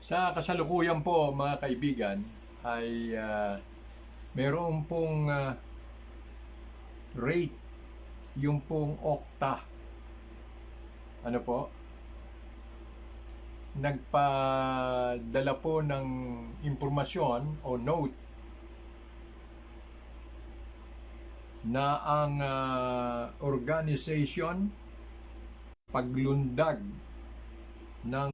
Sa kasalukuyan po mga kaibigan ay meron pong rate yung pong Okta. Ano po? Nagpadala po ng impormasyon o note na ang organization paglundag ng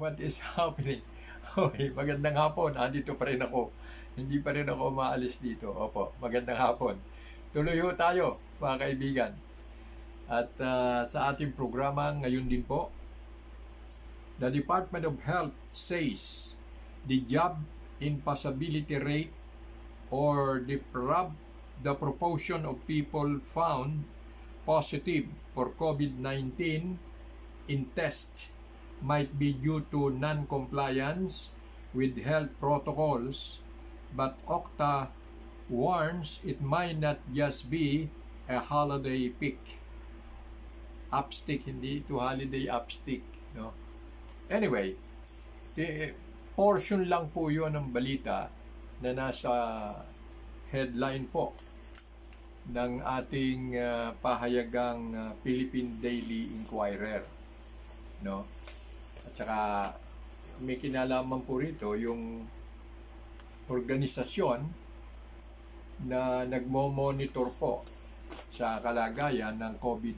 what is happening. Okay, magandang hapon. Dito pa rin ako. Hindi pa rin ako maalis dito. Opo, magandang hapon. Tuloy ho tayo, mga kaibigan. At sa ating programa ngayon din po, the Department of Health says the job impossibility rate or the proportion of people found positive for COVID-19 in tests might be due to non-compliance with health protocols, but Okta warns it might not just be a holiday peak. Upstick, hindi ito holiday upstick, no? Anyway, portion lang po yun ng balita na nasa headline po ng ating pahayagang Philippine Daily Inquirer, no? At saka may kinalaman po rito yung organisasyon na nagmo-monitor po sa kalagayan ng COVID,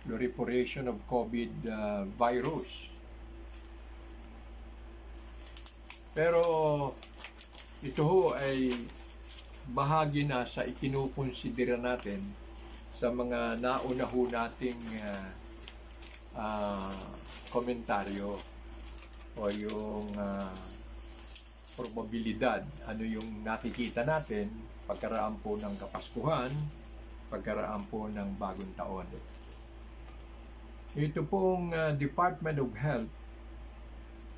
proliferation of COVID virus. Pero ito ho ay bahagi na sa ikinukonsidera natin sa mga nauna ho nating komentaryo o yung probabilidad, ano yung nakikita natin pagkaraan po ng Kapaskuhan, pagkaraan po ng Bagong Taon. Ito pong Department of Health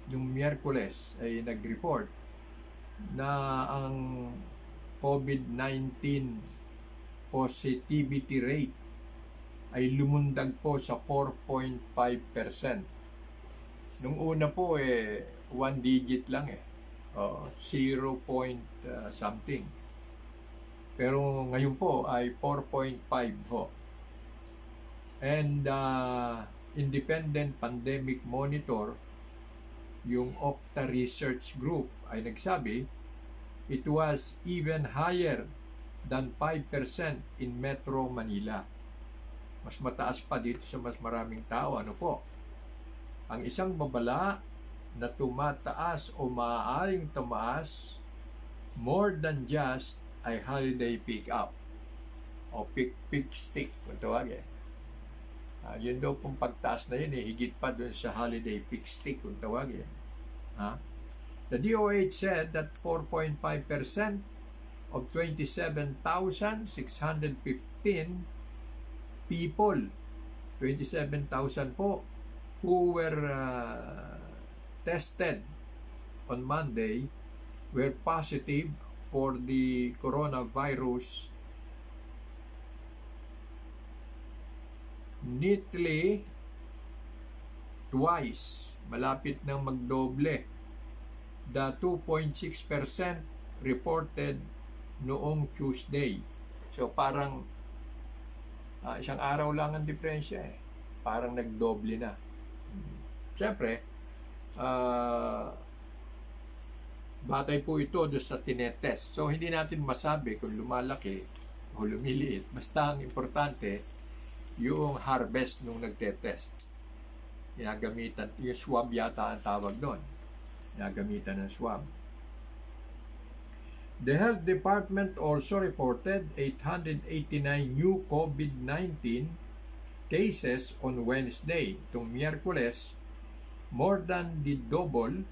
yung Miyerkules ay nag-report na ang COVID-19 positivity rate ay lumundag po sa 4.5%. Nung una po one digit lang 0 point something. Pero ngayon po ay 4.5 ho. And Independent Pandemic Monitor, yung Okta Research Group ay nagsabi, it was even higher than 5% in Metro Manila. Mas mataas pa dito sa mas maraming tao. Ano po? Ang isang babala na tumataas o maaaring tumaas more than just a holiday pick-up o pick stick kung tawagin. Yun daw pong pagtaas na yun higit pa dun sa holiday pick stick kung tawagin. The DOH said that 4.5% of 27,615 people, 27,000 po, who were tested on Monday were positive for the coronavirus. Neatly twice, malapit nang magdoble, the 2.6% reported noong Tuesday. So parang isang araw lang ang diferensya parang nagdoble na. Siyempre, batay po ito doon sa tinetest. So hindi natin masabi kung lumalaki o lumiliit. Basta ang importante yung harvest nung nagtetest. Ginagamitan, yung swab yata ang tawag doon. Ginagamitan ng swab. The Health Department also reported 889 new COVID-19 cases on Wednesday. Itong Miyerkules, more than double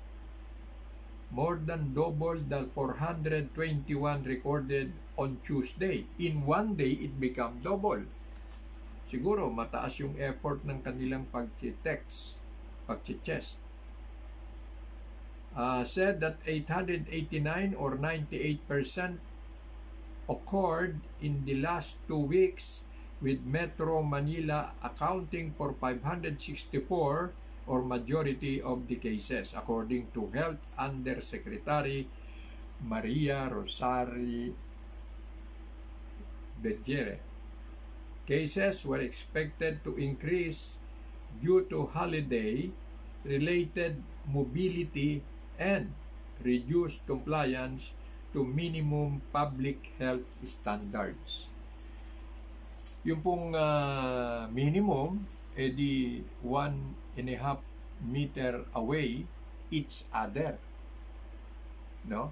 the 421 recorded on Tuesday. In one day, it became double. Siguro mataas yung effort ng kanilang pag-chest. Said that 889 or 98% occurred in the last 2 weeks, with Metro Manila accounting for 564 or majority of the cases, according to Health Undersecretary Maria Rosari Bergere. Cases were expected to increase due to holiday-related mobility and reduced compliance to minimum public health standards. Yung pong minimum, di 1.5 meter away each other. No?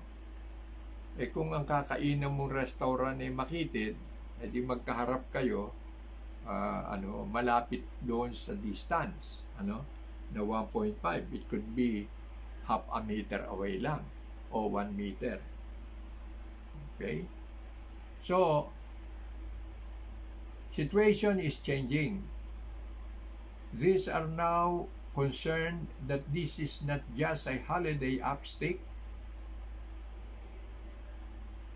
Kung ang kakainan mong restaurant ay makitid, di magkaharap kayo, malapit doon sa distance, na 1.5. It could be half a meter away lang o 1 meter. Okay? So, situation is changing. These are now concerned that this is not just a holiday upstick.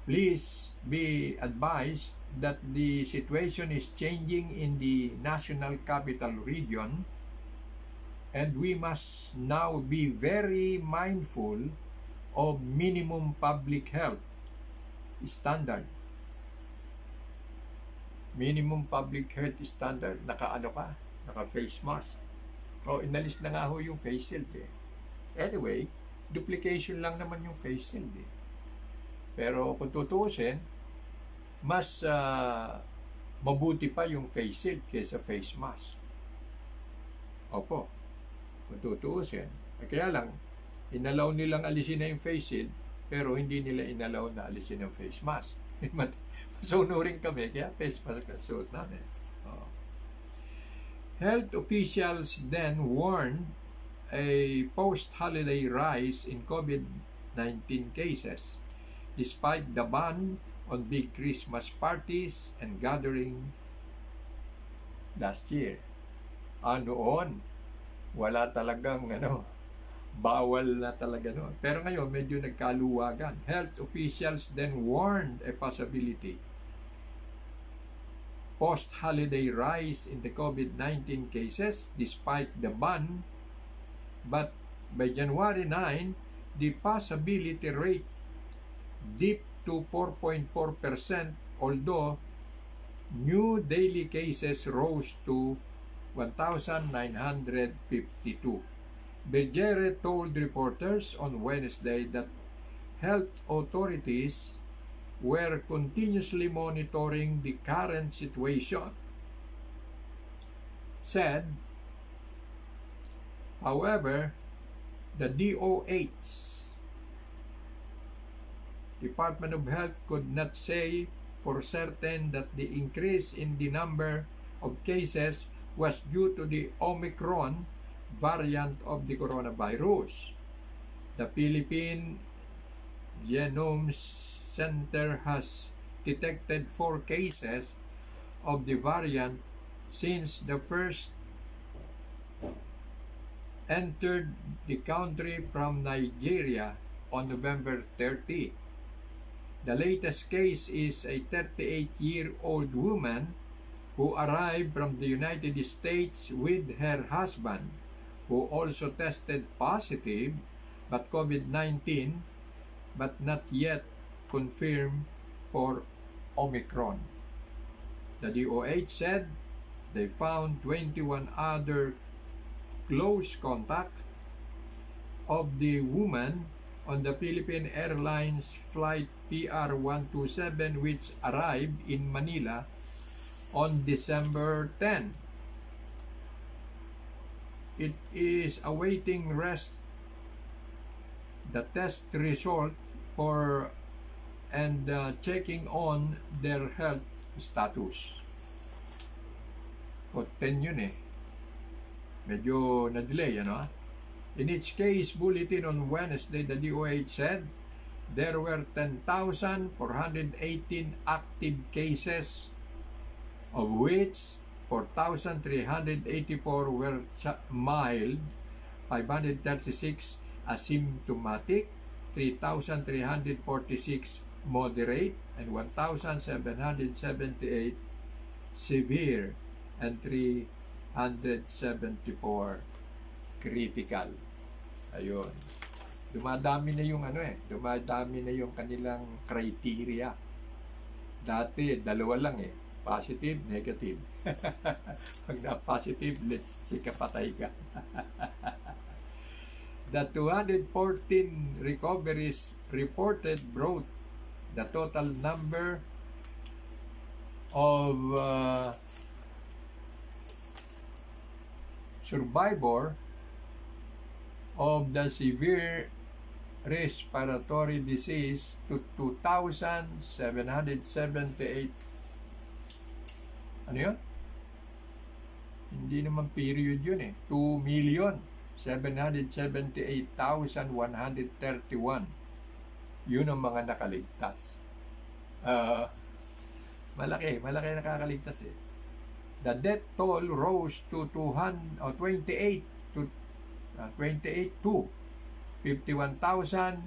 Please be advised that the situation is changing in the National Capital Region, and we must now be very mindful of minimum public health standard. Minimum public health standard. Naka-face mask. Inalis na nga ho yung face shield Anyway, duplication lang naman yung face shield Pero kung tutuusin, mas mabuti pa yung face shield kaysa face mask. Opo, kung tutuusin. Kaya lang, inalaw nilang alisin na yung face shield, pero hindi nila inalaw na alisin yung face mask. Masunurin kami, kaya face mask ang suot namin. Health officials then warned a post-holiday rise in COVID-19 cases, despite the ban on big Christmas parties and gathering last year. Noon, wala talagang bawal na talaga noon. Pero ngayon, medyo nagkaluwagan. Health officials then warned a possibility post-holiday rise in the COVID-19 cases despite the ban, but by January 9, the possibility rate dipped to 4.4%, although new daily cases rose to 1,952. Bergere told reporters on Wednesday that health authorities were continuously monitoring the current situation. Said, however, the DOH, Department of Health, could not say for certain that the increase in the number of cases was due to the Omicron variant of the coronavirus. The Philippine Genome Center has detected 4 cases of the variant since the first entered the country from Nigeria on November 30. The latest case is a 38-year-old woman who arrived from the United States with her husband, who also tested positive but COVID-19 but not yet confirmed for Omicron. The DOH said they found 21 other close contacts of the woman on the Philippine Airlines flight PR-127, which arrived in Manila on December 10. It is awaiting the test result for and checking on their health status. 10 yun Medyo na-delay, In its case bulletin on Wednesday, the DOH said there were 10,418 active cases, of which 4,384 were mild, 536 asymptomatic, 3,346 moderate, and 1,778 severe, and 374 critical. Ayun. Dumadami na yung dumadami na yung kanilang criteria. Dati, dalawa lang positive, negative. Pag na-positive, patay ka. The 214 recoveries reported brought the total number of survivor of the severe respiratory disease to 2,778. Ano yun? Hindi naman period yun 2,778,131. Yun ang mga nakaligtas. Malaki nakakaligtas The death toll rose to 28 to 51,241.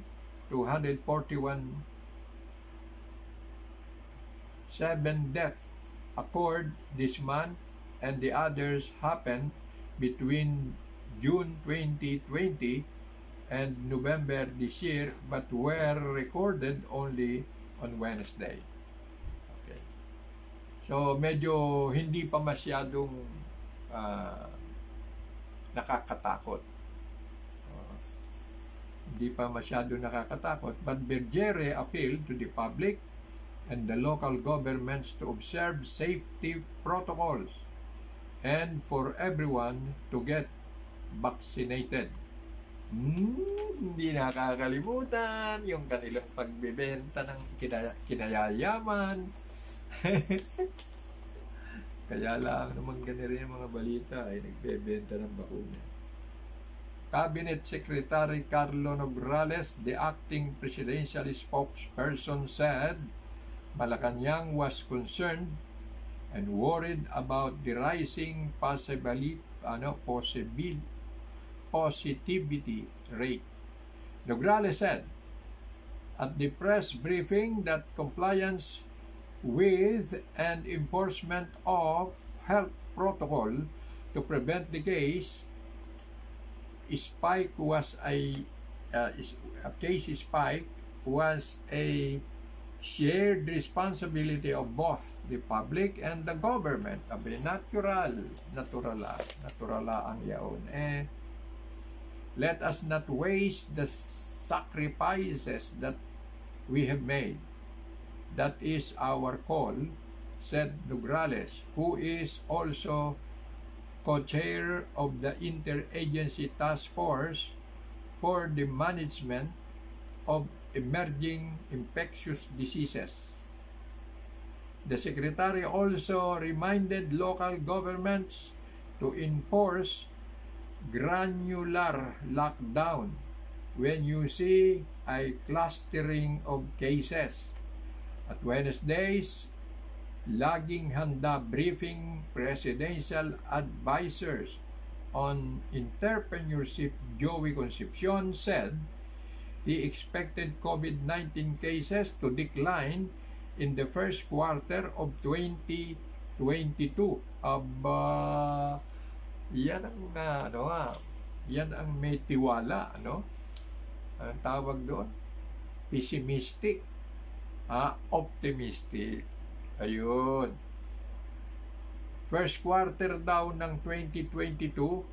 7 deaths occurred this month, and the others happened between June 2020 and November this year, but were recorded only on Wednesday. Okay. So, medyo hindi pa masyadong nakakatakot. Hindi pa masyado nakakatakot, but Bergere appealed to the public and the local governments to observe safety protocols and for everyone to get vaccinated. Hindi nakakalimutan yung kanilang pagbebenta ng kinayayaman. Kaya lang naman ganito yung mga balita ay nagbebenta ng bakuna. Cabinet Secretary Carlo Nograles, the acting presidential spokesperson, said Malacanang was concerned and worried about the rising positivity rate. Nograles said at the press briefing that compliance with and enforcement of health protocol to prevent the case spike was a shared responsibility of both the public and the government. Natural ang yaon. Let us not waste the sacrifices that we have made. That is our call, said Nograles, who is also co-chair of the Interagency Task Force for the Management of Emerging Infectious Diseases. The Secretary also reminded local governments to enforce granular lockdown when you see a clustering of cases. At Wednesdays, laging handa briefing presidential advisors on entrepreneurship Joey Concepcion said he expected COVID-19 cases to decline in the first quarter of 2022. Yan ang may tiwala, Ang tawag doon? Pessimistic. Optimistic. Ayun. First quarter daw ng 2022,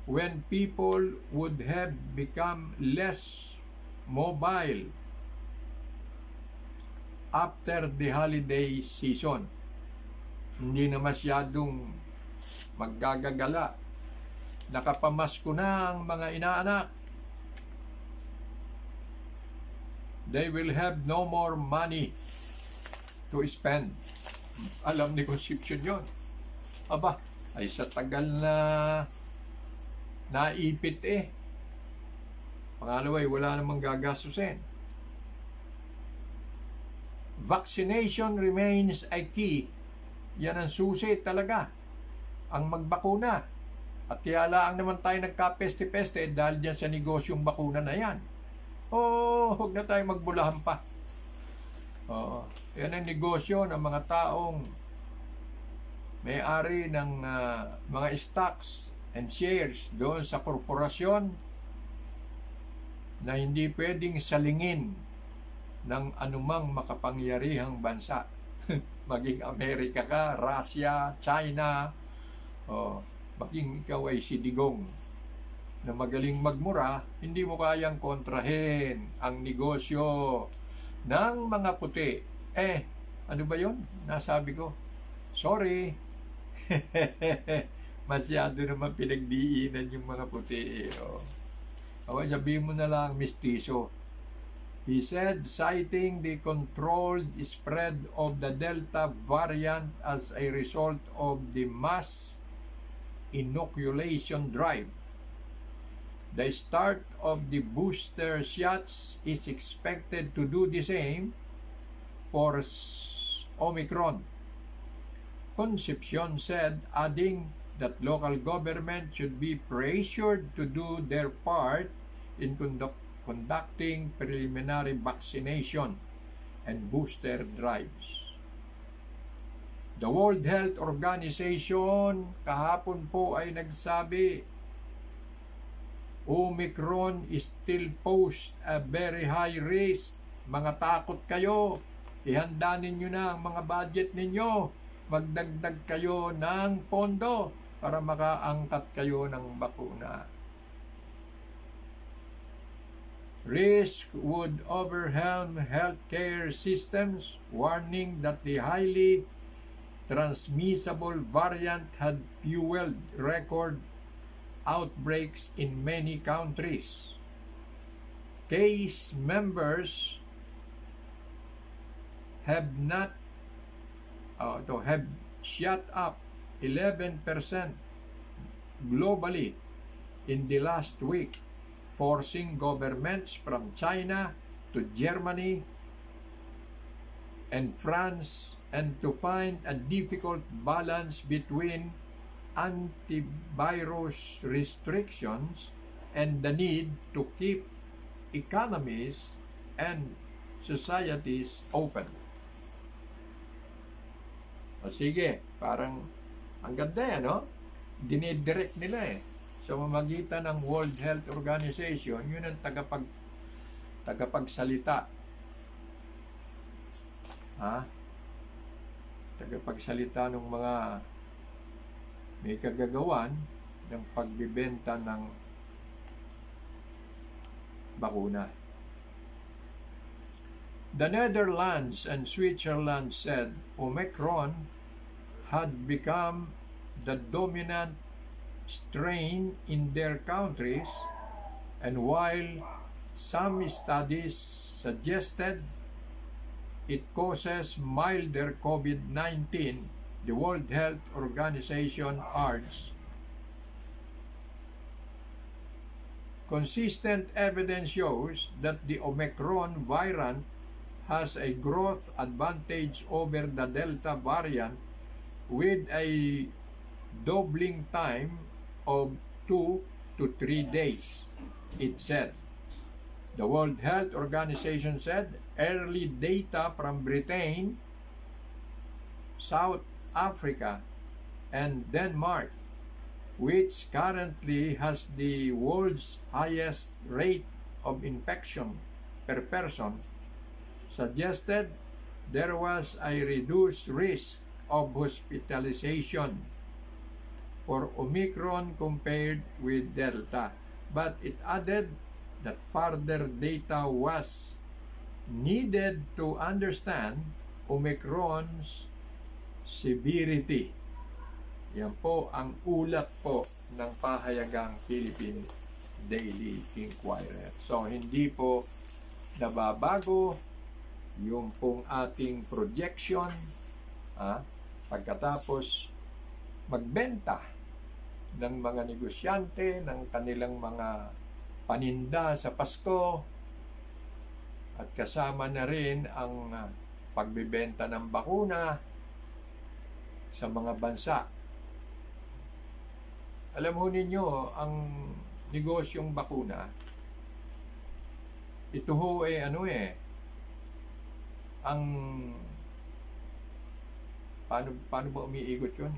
when people would have become less mobile after the holiday season. Hindi na masyadong maggagagala. Nakapamasko na ang mga inaanak. They will have no more money to spend. Alam ni Concepcion yun. Ay sa tagal na naipit Pangalawa, wala namang gagastusin. Vaccination remains a key. Yan ang susi talaga. Ang magbakuna. At kaya lang naman tayo nagka-peste-peste dahil dyan sa negosyong bakuna na yan. Huwag na tayo magbulahan pa. Yan ang negosyo ng mga taong may-ari ng mga stocks and shares doon sa korporasyon na hindi pwedeng salingin ng anumang makapangyarihang bansa. Maging Amerika ka, Russia, China, maging ikaw ay si Digong na magaling magmura, hindi mo kayang kontrahin ang negosyo ng mga puti. Ano ba yun? Nasabi ko, sorry. Masyado naman pinagdiinan yung mga puti. Sabihin mo na lang, mistiso. He said, citing the controlled spread of the Delta variant as a result of the mass inoculation drive. The start of the booster shots is expected to do the same for Omicron. Concepcion said, adding that local government should be pressured to do their part in conducting preliminary vaccination and booster drives. The World Health Organization kahapon po ay nagsabi, Omicron still pose a very high risk. Mga takot kayo, ihanda ninyo na ang mga budget ninyo, magdagdag kayo ng pondo para makaangkat kayo ng bakuna. Risk would overwhelm healthcare systems, warning that the highly transmissible variant had fueled record outbreaks in many countries. Case members have shot up 11% globally in the last week, forcing governments from China to Germany and France and to find a difficult balance between antivirus restrictions and the need to keep economies and societies open. Sige, parang ang ganda yan, no? Dinidirect nila sa mamagitan ng World Health Organization, yun ang tagapagsalita. Tagapagsalita ng mga may kagagawan ng pagbibenta ng bakuna. The Netherlands and Switzerland said Omicron had become the dominant strain in their countries, and while some studies suggested it causes milder COVID-19, the World Health Organization urged consistent evidence shows that the Omicron variant has a growth advantage over the Delta variant with a doubling time of 2 to 3 days, it said. The World Health Organization said early data from Britain, South Africa, and Denmark, which currently has the world's highest rate of infection per person, suggested there was a reduced risk of hospitalization for Omicron compared with Delta, but it added that further data was needed to understand Omicron's severity. Yan po ang ulat po ng pahayagang Philippine Daily Inquirer. So, hindi po nababago yung pong ating projection pagkatapos magbenta ng mga negosyante ng kanilang mga paninda sa Pasko at kasama na rin ang pagbebenta ng bakuna sa mga bansa. Alam mo ninyo, ang negosyong bakuna, ito ho ang paano ba umiikot yun?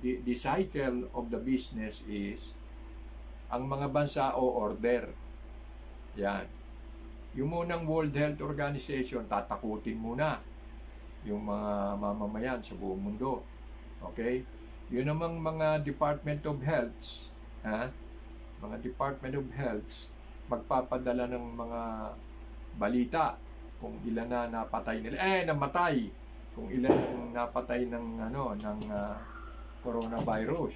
the cycle of the business is, ang mga bansa o order. Yan. Yung munang World Health Organization, tatakutin muna yung mga mamamayan sa buong mundo. Okay? Yun namang mga Department of Health, mga Department of Health, magpapadala ng mga balita kung ilan na napatay nila. Namatay. Kung ilan ang napatay ng coronavirus.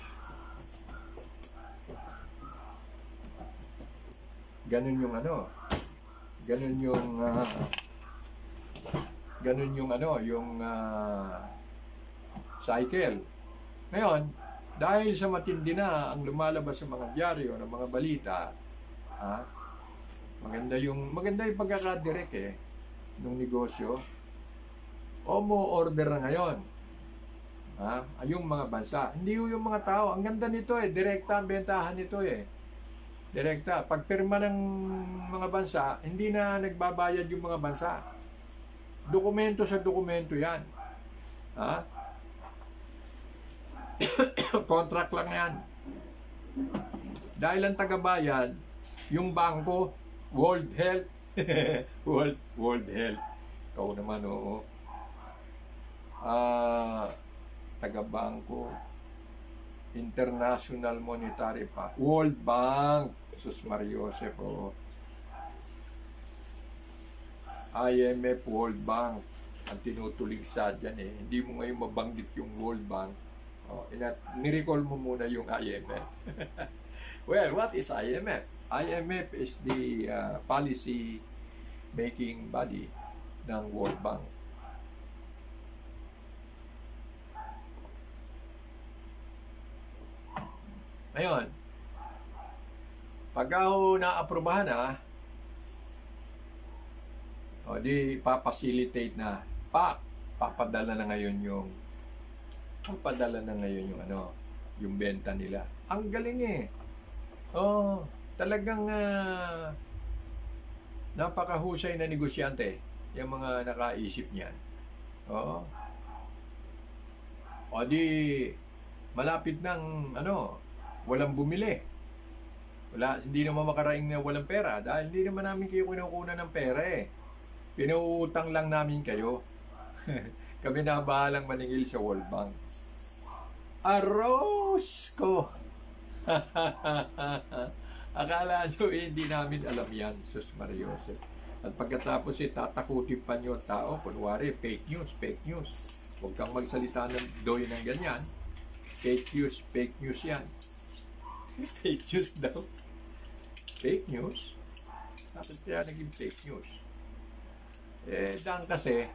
Ganun yung cycle. Ngayon, dahil sa matindi na ang lumalabas sa mga dyaryo ng mga balita, maganda yung pagkakadirect ng negosyo. Order na ngayon. Yung mga bansa. Hindi yung mga tao. Ang ganda nito direkta ang bentahan nito Direkta. Pagpirma ng mga bansa, hindi na nagbabayad yung mga bansa. Dokumento sa dokumento yan. Contract lang yan. Dahil ang tagabayad, yung bangko, World Health. World Health. Ikaw naman, oo. Taga-bangko, International Monetary Fund, World Bank, Sus Mariosep, oo. IMF, World Bank, ang tinutuligsa dyan Hindi mo ngayon mabanggit yung World Bank. Nirecall mo muna yung IMF. Well, what is IMF? IMF is the policy making body ng World Bank. Ngayon, pagka na-aprobahan di papacilitate na, papadala na ngayon yung yung benta nila. Ang galing talagang napakahusay na negosyante yung mga nakaisip niyan. Di malapit ng walang bumili. Hindi naman makaraing na walang pera dahil hindi naman namin kayo kinukuha ng pera Pinuutang lang namin kayo. Kami na bahalang maningil sa World Bank. Aros ko! Akala nyo hindi namin alam yan, Sus Mariosep. At pagkatapos tatakutin pa nyo tao, kunwari, fake news. Huwag kang magsalita ng doy ng ganyan. Fake news yan. Fake news daw. Fake news? Bakit kaya naging fake news? Dahil kasi,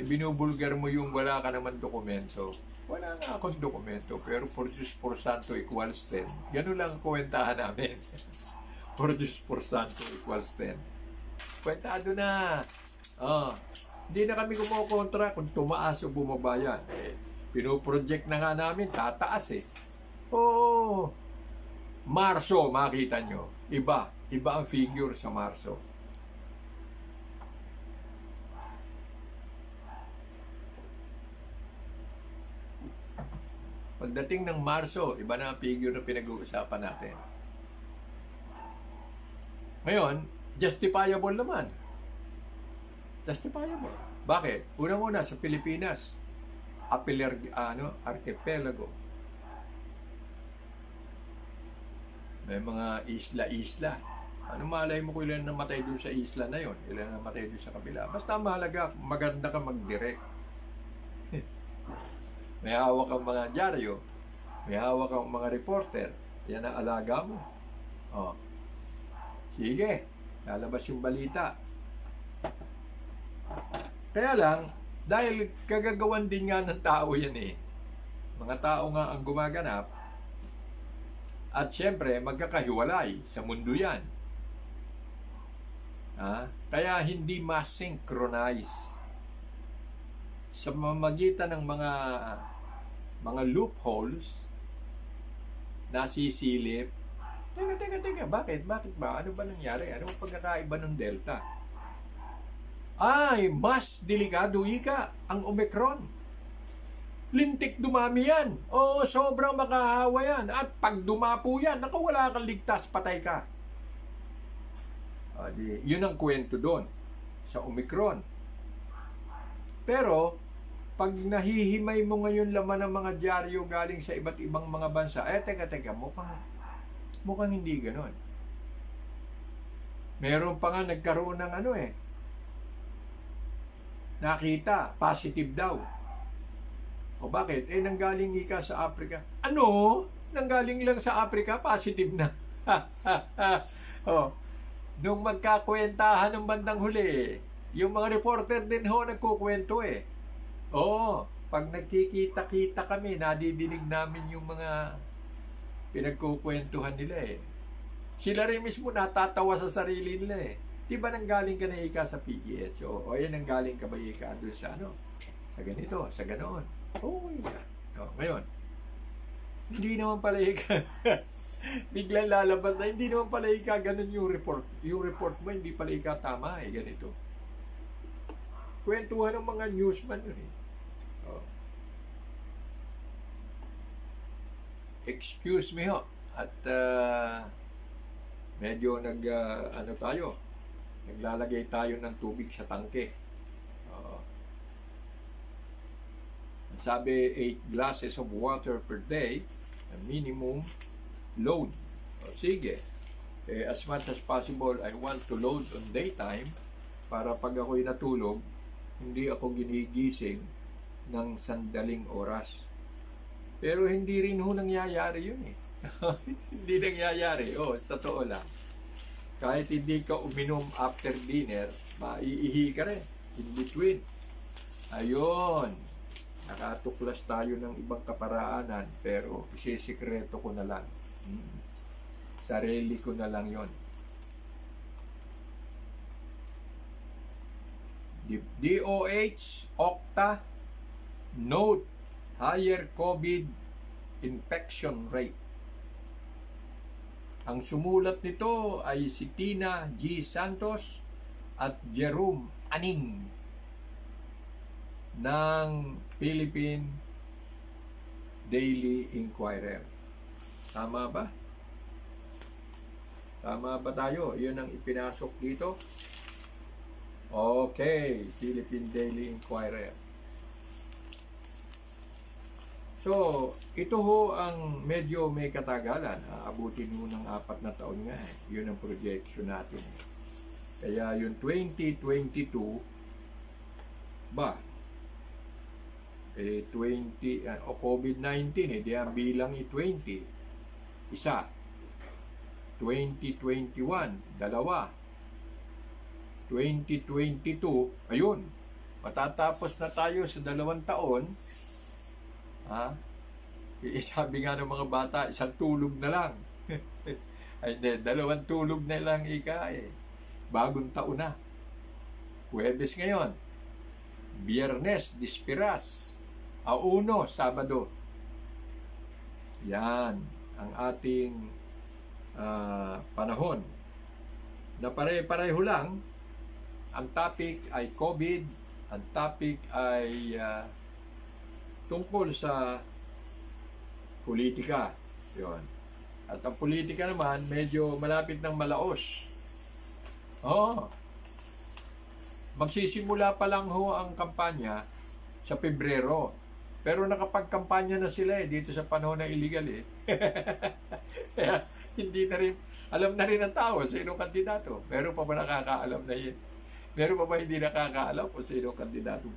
binubulgar mo yung wala ka naman dokumento. Wala nga akong dokumento, pero produce por santo equals 10. Ganun lang ang kwentahan namin. Produce por santo equals 10. Kwentado na. Hindi na kami kumokontra kung tumaas o bumaba yan. Pinoproject na nga namin, tataas Marso, makita nyo. Iba ang figure sa Marso. Pagdating ng Marso, iba na ang figure na pinag-uusapan natin. Ngayon, justifiable naman. Justifiable. Bakit? Unang-una, sa Pilipinas, archipelago. May mga isla-isla. Malay mo kung ilan namatay doon sa isla na yon, ilan namatay doon sa kabila. Basta mahalaga, maganda ka mag-direct. May hawak ang mga dyaryo, may hawak ang mga reporter, yan ang alaga mo. Sige, lalabas yung balita. Kaya lang, dahil kagagawan din nga ng tao yan mga tao nga ang gumaganap, at syempre, magkakahiwalay sa mundo yan. Kaya hindi ma-synchronize sa mamagitan ng mga loopholes na sisilip. Teka, bakit ba? Ano ba nangyari? Ano ang pagkakaiba ng Delta? Mas delikado ang Omicron. Lintik dumami yan. Oo, sobrang makahawa yan. At pag dumapo yan, naku, wala kang ligtas, patay ka. Yun ang kwento doon sa Omicron. Pero, pag nahihimay mo ngayon laman ng mga dyaryo galing sa iba't ibang mga bansa, teka, mukhang hindi ganon. Meron pa nga nagkaroon ng nakita, positive daw. O bakit? Nanggaling ika sa Africa. Ano? Nanggaling lang sa Africa, positive na. Nung magkakwentahan ng bandang huli, yung mga reporter din nagkukwento pag nagkikita-kita kami, nadidinig namin yung mga pinagkukwentuhan nila Sila rin mismo natatawa sa sarili nila Di ba nanggaling ka na ika sa PGH? O nanggaling ka ba ika doon sa sa ganito, sa ganoon? Ngayon, hindi naman pala ika biglang lalabas na, hindi naman pala ika ganun yung report. Yung report mo, hindi pala ika tama ganito. Kwentuhan ng mga newsman yun Excuse me at medyo naglalagay tayo ng tubig sa tangke. Sabi 8 glasses of water per day, a minimum load. Sige. As much as possible, I want to load on daytime para pag ako'y natulog, hindi ako ginigising ng sandaling oras. Pero hindi rin nangyayari yun Hindi nangyayari. Sa totoo lang. Kahit hindi ka uminom after dinner, maiihi ka rin in between. Ayun. Nakatuklas tayo ng ibang kaparaanan, pero isisikreto ko na lang. Sarili ko na lang yon. DOH, Okta, note higher COVID infection rate. Ang sumulat nito ay si Tina G. Santos at Jerome Aning ng Philippine Daily Inquirer. Tama ba? Tama ba tayo? Yun ang ipinasok dito. Okay, Philippine Daily Inquirer. So, ito ang medyo may katagalan. Abutin mo ng 4 na taon nga Yun ang projection natin. Kaya yung 2022 ba? COVID-19 di ang bilang 20. Isa. 2021, 2. 2022, ayun. Matatapos na tayo sa 2 taon. Sabi nga ng mga bata, 1 tulog na lang. Ay, hindi, 2 tulog na lang bagong taon na. Huwebes ngayon. Biyernes, Dispiras. 1, Sabado. Yan ang ating panahon. Na pare-pareho lang. Ang topic ay COVID. Ang topic ay tungkol sa politika. Yun. At ang politika naman, medyo malapit ng malaos. Magsisimula pa lang ang kampanya sa Pebrero. Pero nakapagkampanya na sila dito sa panahon na illegal Kaya hindi na rin, alam na rin ang tao sino kandidato. Meron pa ba nakakaalam na yun? Meron pa ba hindi nakakaalam kung sino kandidato?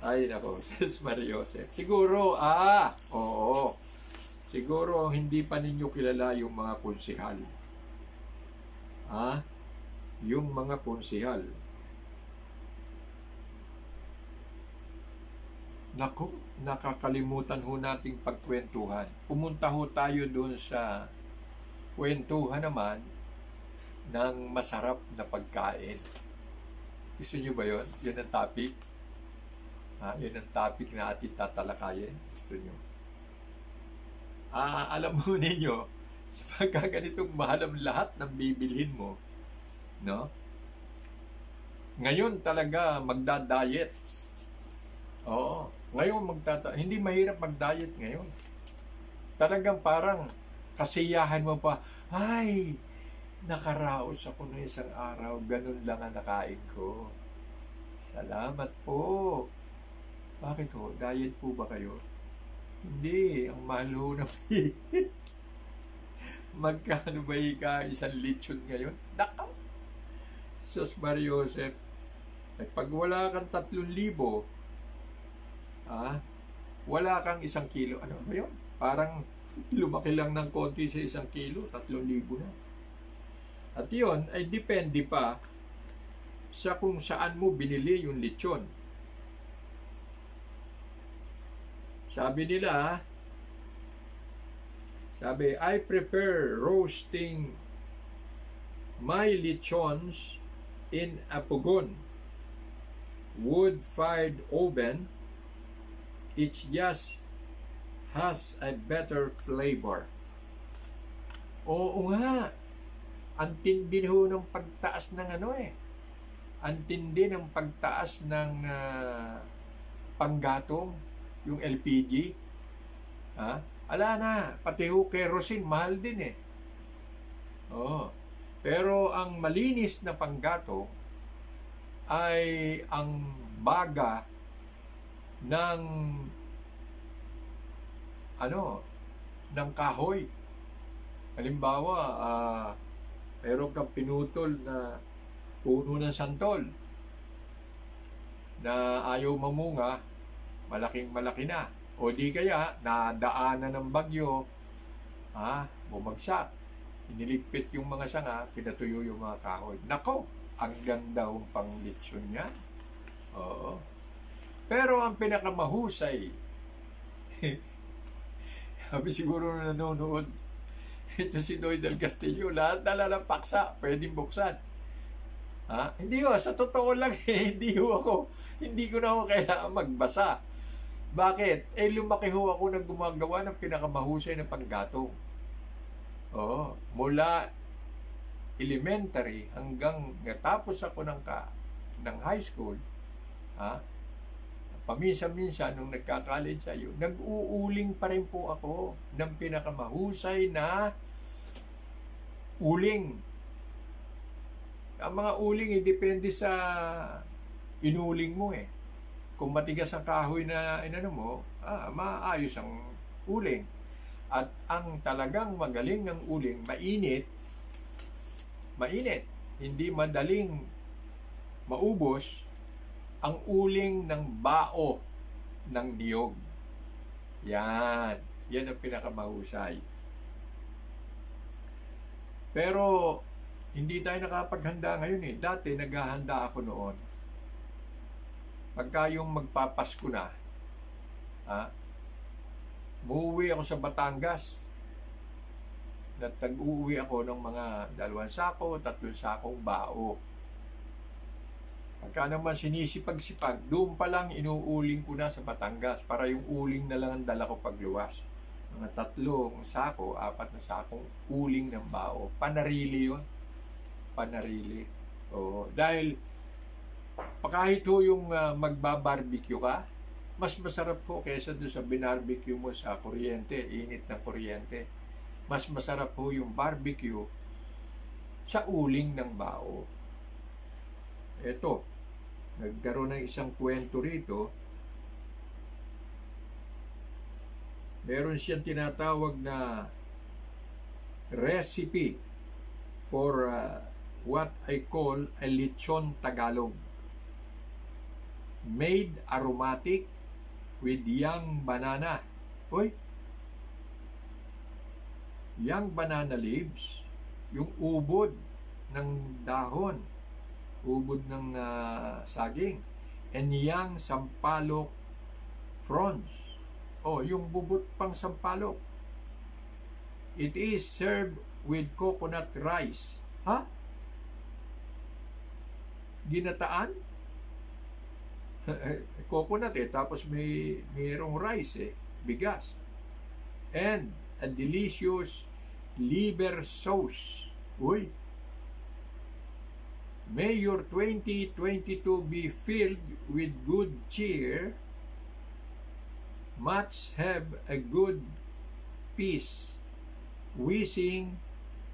Ay nako, Sis Mariosep. Siguro, oo. Siguro hindi pa ninyo kilala yung mga konsehal. Yung mga konsehal. Naku, nakakalimutan nating pagkwentuhan. Pumunta tayo doon sa kwentuhan naman ng masarap na pagkain. Gusto nyo ba yun? Yun ang topic? Yun ang topic na ating tatalakayin. Gusto nyo? Alam mo ninyo, sa pagkaganitong mahal ang lahat ng bibilhin mo, no? Ngayon talaga magda-diet. Oo. Ngayon, hindi mahirap mag-diet ngayon. Talagang parang kasiyahan mo pa, ay, nakaraos ako na isang araw, ganun lang ang nakain ko. Salamat po. Bakit ho? Diet po ba kayo? Hindi, ang mahal ho na magkano ba isang lechon ngayon? Nakaw! Sus Mario Joseph, ay pag wala kang 3,000, wala kang 1 kilo. Ano ba yun? Parang lumaki lang ng konti sa 1 kilo, 3,000 na. At yun ay depende pa sa kung saan mo binili yung lechon. Sabi, I prefer roasting my lechons in a pugon, wood-fired oven. It just has a better flavor. Oo nga. Ang tindi ho ng pagtaas ng Ang tindi ng pagtaas ng panggatong, yung LPG. Ala na, pati ho kerosene, mahal din eh. Pero ang malinis na panggatong ay ang baga ng ng kahoy. Halimbawa, meron kang pinutol na puno ng santol na ayaw mamunga, malaking-malaki na. O di kaya, nadaanan ng bagyo, bumagsak. Iniligpit yung mga sanga, pinatuyo yung mga kahoy. Nako, ang ganda ng panglitsyon niya. Oo. Pero ang pinakamahusay, sabi siguro na nanonood, ito si Noy del Castillo, lahat na lang paksa, pwedeng buksan. Hindi ho, sa totoo lang hindi ko na ho kailangan magbasa. Bakit? Lumaki ho ako nang gumagawa ng pinakamahusay na panggatong. Mula elementary hanggang natapos ako ng high school, paminsan-minsan nung nagka-college tayo, nag-uuling pa rin po ako ng pinakamahusay na uling. Ang mga uling, depende sa inuling mo eh. Kung matigas ang kahoy na maayos ang uling. At ang talagang magaling ng uling, mainit, hindi madaling maubos, ang uling ng bao ng niyog. Yan ang pinakamahusay. Pero hindi tayo nakapaghanda ngayon eh. Dati naghahanda ako noon. Pagka yung magpapasko na, muuwi ako sa Batangas. Nag-uuwi ako ng mga 2 sako, 3 sakong bao. Pagka naman sinisipag-sipag, doon pa lang inuuling ko na sa Batangas para yung uling na lang ang dala ko pagluwas. Mga 3 sako, 4 na sakong uling ng bao. Panarili yun. Panarili. Dahil kahit ho yung magbabarbecue ka, mas masarap po kaysa doon sa binarbecue mo sa kuryente, init na kuryente. Mas masarap po yung barbecue sa uling ng bao. Ito, nagkaroon ng isang kwento rito. Meron siyang tinatawag na recipe for what I call a lechon Tagalog. Made aromatic with young banana. Young banana leaves, yung ubod ng dahon, ubod ng saging, and young sampalok fronds. Yung bubot pang sampalok. It is served with coconut rice. Ginataan? Coconut tapos mayroong rice bigas. And a delicious liver sauce. May your 2022 be filled with good cheer Much have a good peace. Wishing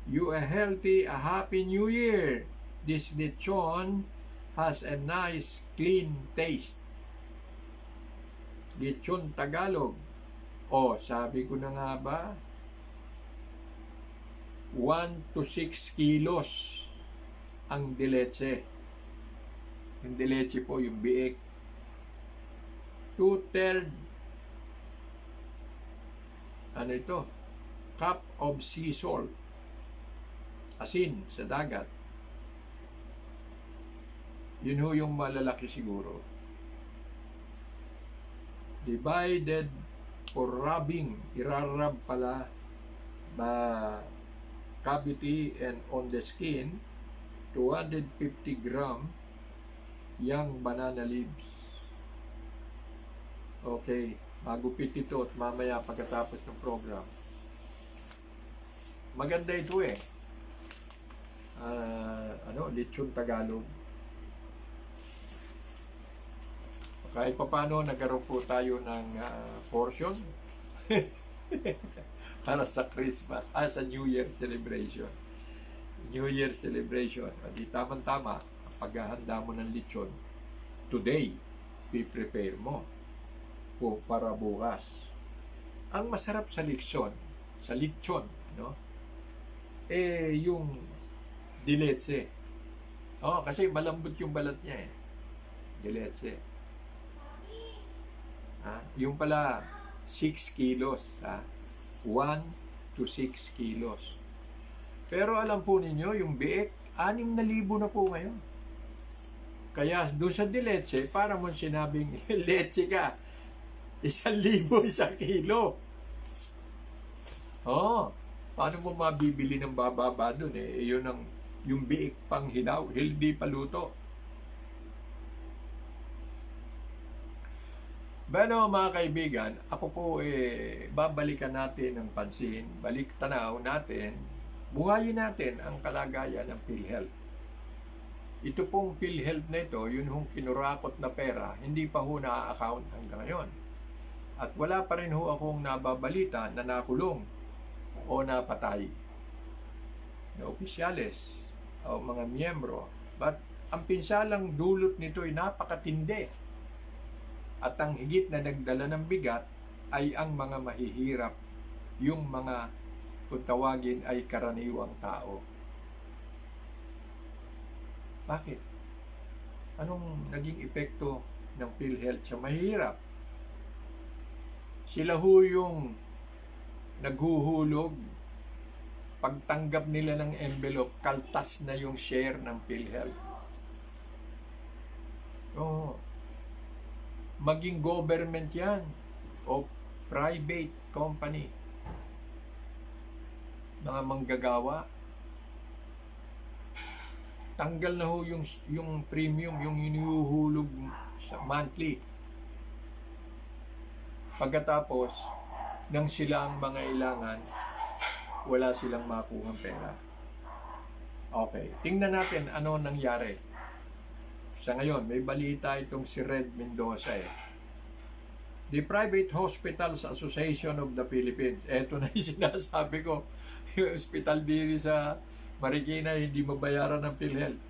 you a healthy, a happy new year. This lechon has a nice, clean taste. Lechon Tagalog. O, sabi ko na nga ba, 1 to 6 kilos ang dileche. Yung dileche po, yung biik. 2/3 ano ito? Cup of sea salt. Asin sa dagat. Yun ho yung malalaki siguro. Divided for rubbing. Irarab pala the cavity and on the skin. 250 gram young banana leaves. Okay, magupit ito at mamaya pagkatapos ng program. Maganda ito eh. Lechon Tagalog. Kahit pa paano, nagkaroon po tayo ng portion para sa Christmas, sa New Year celebration. New Year celebration. Di tamang-tama, ang paghahanda mo ng lechon, today, prepare mo po para bukas. Ang masarap sa lechon, no? Yung dileche. Kasi malambot yung balat niya eh. Dileche. Yung pala 6 kilos. 1 to 6 kilos. Pero alam po ninyo, yung biik, 6,000 na po ngayon. Kaya doon sa dileche, para mo sinabing leche ka, 1,000 isang kilo. Paano mo mabibili ng bababa doon eh? Yun ang yung biik pang hilaw, hindi paluto. Bueno mga kaibigan, ako po babalikan natin ng pansin, balik tanaw natin, buhayin natin ang kalagayan ng PhilHealth. Ito pong PhilHealth na ito, yun hong kinurakot na pera, hindi pa ho na-account hanggang ngayon. At wala pa rin ho akong nababalita na nakulong o napatay na opisyales o mga miyembro. But ang pinsalang dulot nito ay napakatindi. At ang higit na nagdala ng bigat ay ang mga mahihirap, yung mga kung tawagin ay karaniwang tao. Bakit? Anong naging epekto ng PhilHealth sa mahihirap? Sila ho yung naghuhulog. Pagtanggap nila ng envelope, kaltas na yung share ng PhilHealth. Maging government yan o private company. Mga manggagawa. Tanggal na ho yung premium, yung inihuhulog sa monthly. Pagkatapos, nang sila ang mga ilangan, wala silang makuhang pera. Okay, tingnan natin ano nangyari. Sa ngayon, may balita itong si Red Mendoza eh. The Private Hospitals Association of the Philippines. Ito na yung sinasabi ko. Yung hospital diri sa Marikina, hindi mabayaran ng PhilHealth.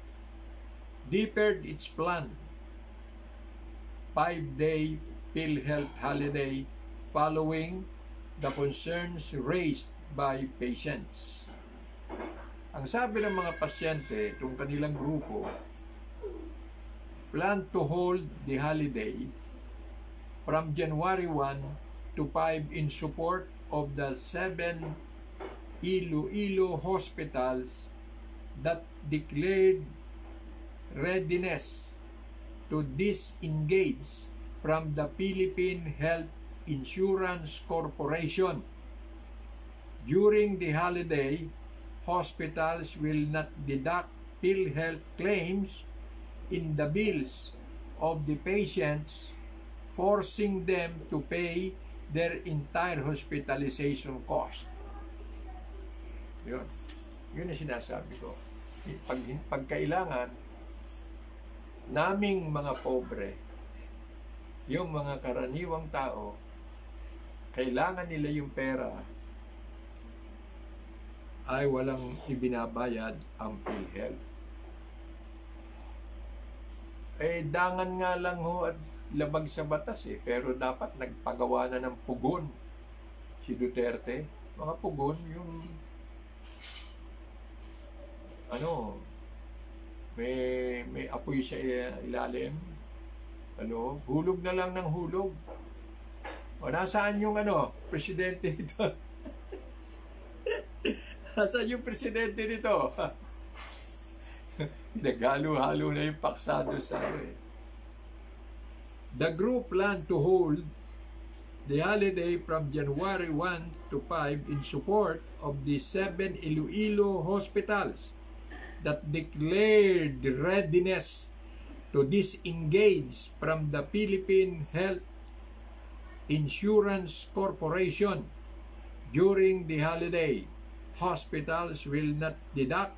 Deferred its plan. 5-day PhilHealth holiday following the concerns raised by patients. Ang sabi ng mga pasyente, itong kanilang grupo, plan to hold the holiday from January 1 to 5 in support of the 7 Iloilo hospitals that declared readiness to disengage from the Philippine Health Insurance Corporation. During the holiday, hospitals will not deduct PhilHealth claims in the bills of the patients, forcing them to pay their entire hospitalization cost. Yun ang sinasabi ko. Pagkailangan naming mga pobre, yung mga karaniwang tao, kailangan nila yung pera, ay walang ibinabayad ang PhilHealth. Dangan nga lang ho at labag sa batas pero dapat nagpagawa na ng pugon si Duterte. Mga pugon, yung may apoy sa ilalim. Hulog na lang ng hulog. Nasaan yung presidente nito? Nasaan yung presidente nito? Naghalo-halo na yung paksado sa The group planned to hold the holiday from January 1 to 5 in support of the 7 Iloilo hospitals that declared readiness to disengage from the Philippine Health Insurance Corporation during the holiday. Hospitals will not deduct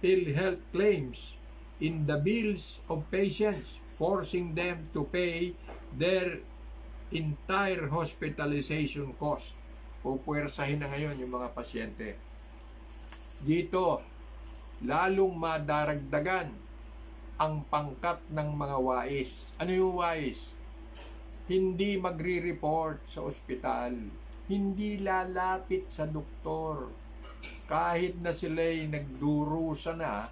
PhilHealth claims in the bills of patients, forcing them to pay their entire hospitalization cost. Pupuwersahin na ngayon yung mga pasyente. Dito, lalong madaragdagan ang pangkat ng mga wais. Ano yung wais? Hindi magre-report sa ospital. Hindi lalapit sa doktor. Kahit na sila'y nagdurusa na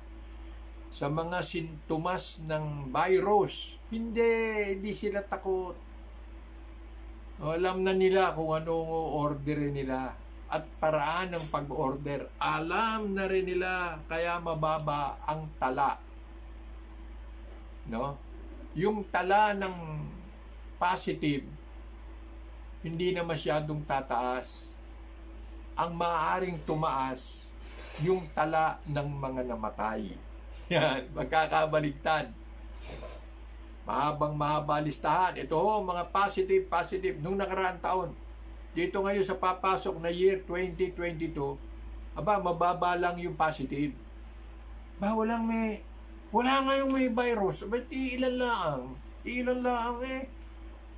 sa mga sintomas ng virus, hindi sila takot. Alam na nila kung anong orderin nila at paraan ng pag-order. Alam na rin nila kaya mababa ang tala. Yung tala ng positive, hindi na masyadong tataas. Ang maaaring tumaas, yung tala ng mga namatay. Yan, magkakabaligtad. Mahaba listahan. Ito mga positive. Nung nakaraang taon, dito ngayon sa papasok na year 2022, mababa lang yung positive. Wala ngayong may virus. Ba't ilan lang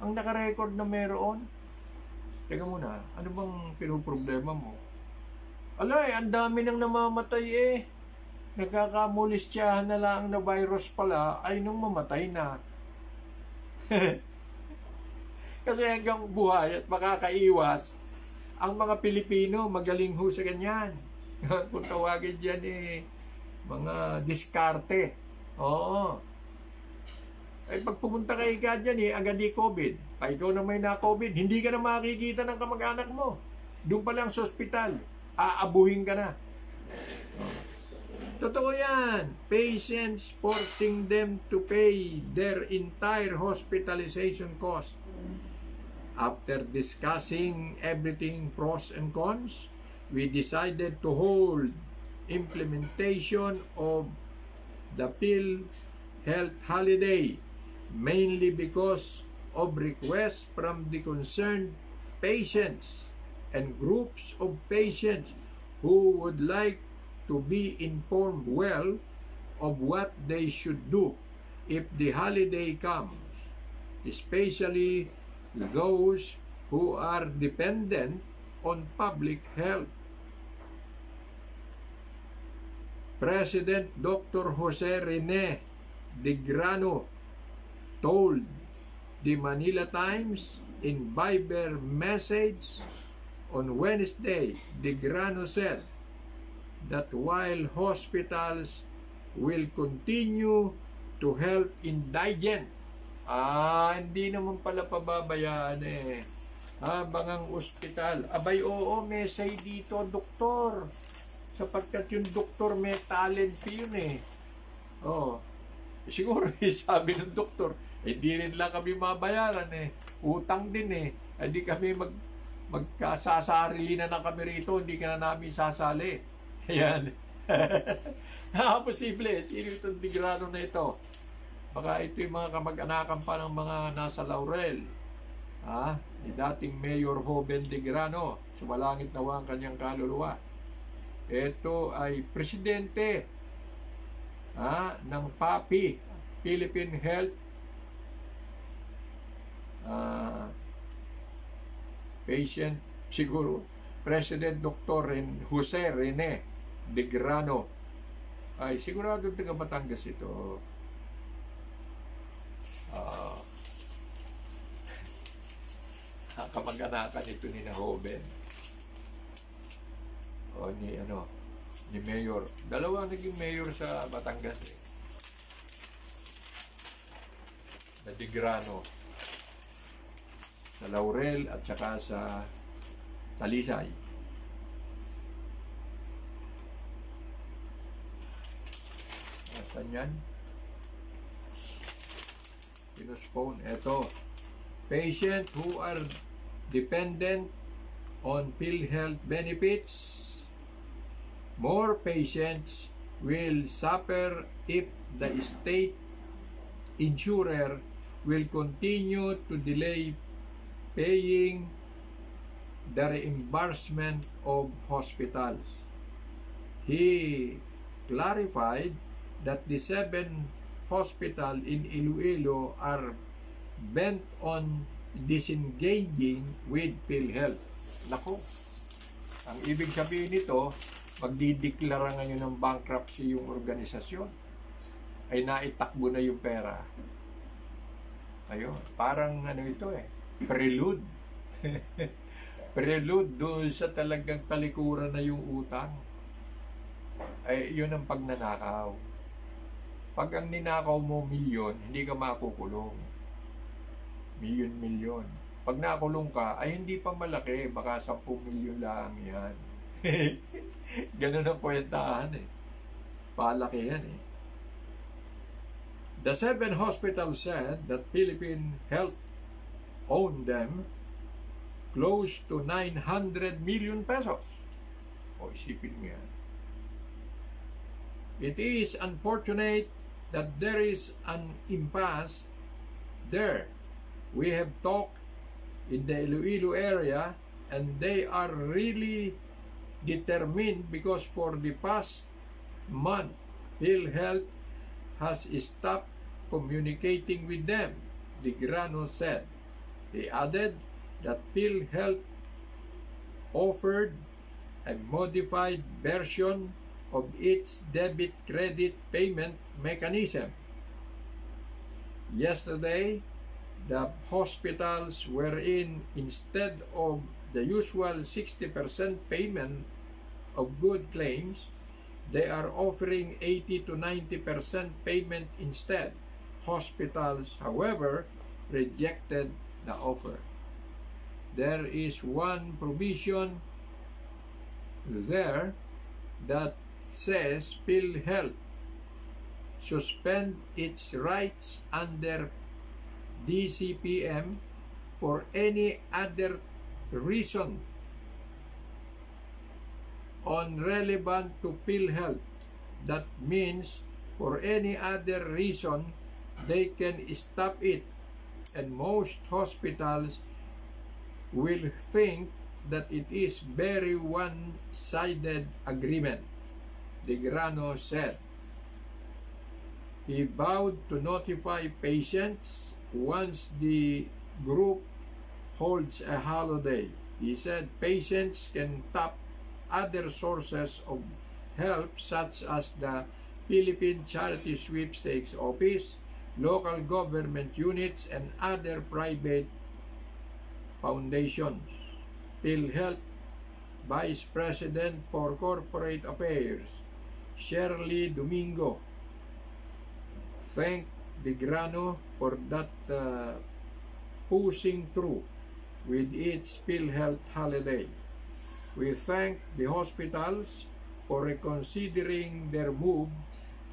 ang nakarecord na meron. Teka muna, ano bang pinoproblema mo? Ang dami nang namamatay Nagkakamulistyahan na lang na virus pala ay nung mamatay na. Kasi hanggang buhay at makakaiwas, ang mga Pilipino magaling ho sa ganyan. Kung tawagin dyan mga diskarte. Oo. Pag pumunta kay ka dyan agad COVID. Ikaw na may na-COVID, hindi ka na makikita ng kamag-anak mo. Doon pa lang sa ospital, aabuhin ka na. Totoo yan. Patients forcing them to pay their entire hospitalization cost. After discussing everything pros and cons, we decided to hold implementation of the PhilHealth holiday, mainly because of requests from the concerned patients and groups of patients who would like to be informed well of what they should do if the holiday comes, especially those who are dependent on public health. President Dr. Jose Rene De Grano told the Manila Times in Viber message on Wednesday. De Grano said that while hospitals will continue to help indigent, hindi naman pala pababayaan habang ang ospital, may say dito, doktor, sapagkat yung doktor may talent yun siguro sabi ng doktor, hindi rin lang kami mabayaran utang din hindi kami magkasasarili na kami rito, hindi ka na namin sasali. Ayan. Posible. Sino itong De Grano na ito? Baka ito yung mga kamag-anakan pa ng mga nasa Laurel. Ni dating Mayor Joven De Grano. Sumalangit nawa ang kanyang kaluluwa. Ito ay presidente ng PAPI, Philippine Health patient, siguro, President Dr. Jose Rene de Grano. Ay, sigurado taga Batangas ito. Ah, kamag-anakan ito ni Nahoben. O ni Mayor. Dalawa naging Mayor sa Batangas eh. Na de Grano. Sa Laurel at saka sa Talisay. Nasaan yan? Pinospone. Ito. Patient who are dependent on PhilHealth benefits, more patients will suffer if the state insurer will continue to delay paying the reimbursement of hospitals. He clarified that the 7 hospitals in Iloilo are bent on disengaging with PhilHealth. Nako, ang ibig sabihin nito, magdideklara ngayon ng bankruptcy yung organisasyon. Ay naitakbo na yung pera. Ayun, parang ito prelude. Prelude doon sa talagang talikuran na yung utang. Ay, yun ang pagnanakaw. Pag ang ninakaw mo milyon, hindi ka makukulong. Milyon. Pag nakulong ka, ay hindi pa malaki, baka 10 milyon lang yan. Ganun ang kwentahan Palaki yan The 7 hospitals said that Philippine Health owned them close to 900 million pesos. O isipin mo yan. It is unfortunate that there is an impasse there. We have talked in the Iloilo area and they are really determined because for the past month, PhilHealth has stopped communicating with them, De Grano said. He added that PhilHealth offered a modified version of its debit-credit payment mechanism. Yesterday, the hospitals wherein instead of the usual 60% payment of good claims, they are offering 80 to 90% payment instead. Hospitals, however, rejected the offer. There is one provision there that says PhilHealth suspend its rights under DCPM for any other reason unrelevant to PhilHealth. That means for any other reason they can stop it, and most hospitals will think that it is very one-sided agreement, De Grano said. He vowed to notify patients once the group holds a holiday. He said patients can tap other sources of help such as the Philippine Charity Sweepstakes Office, local government units, and other private foundations. PhilHealth Vice President for Corporate Affairs, Shirley Domingo, thanked De Grano for that pushing through with its PhilHealth holiday. We thank the hospitals for reconsidering their move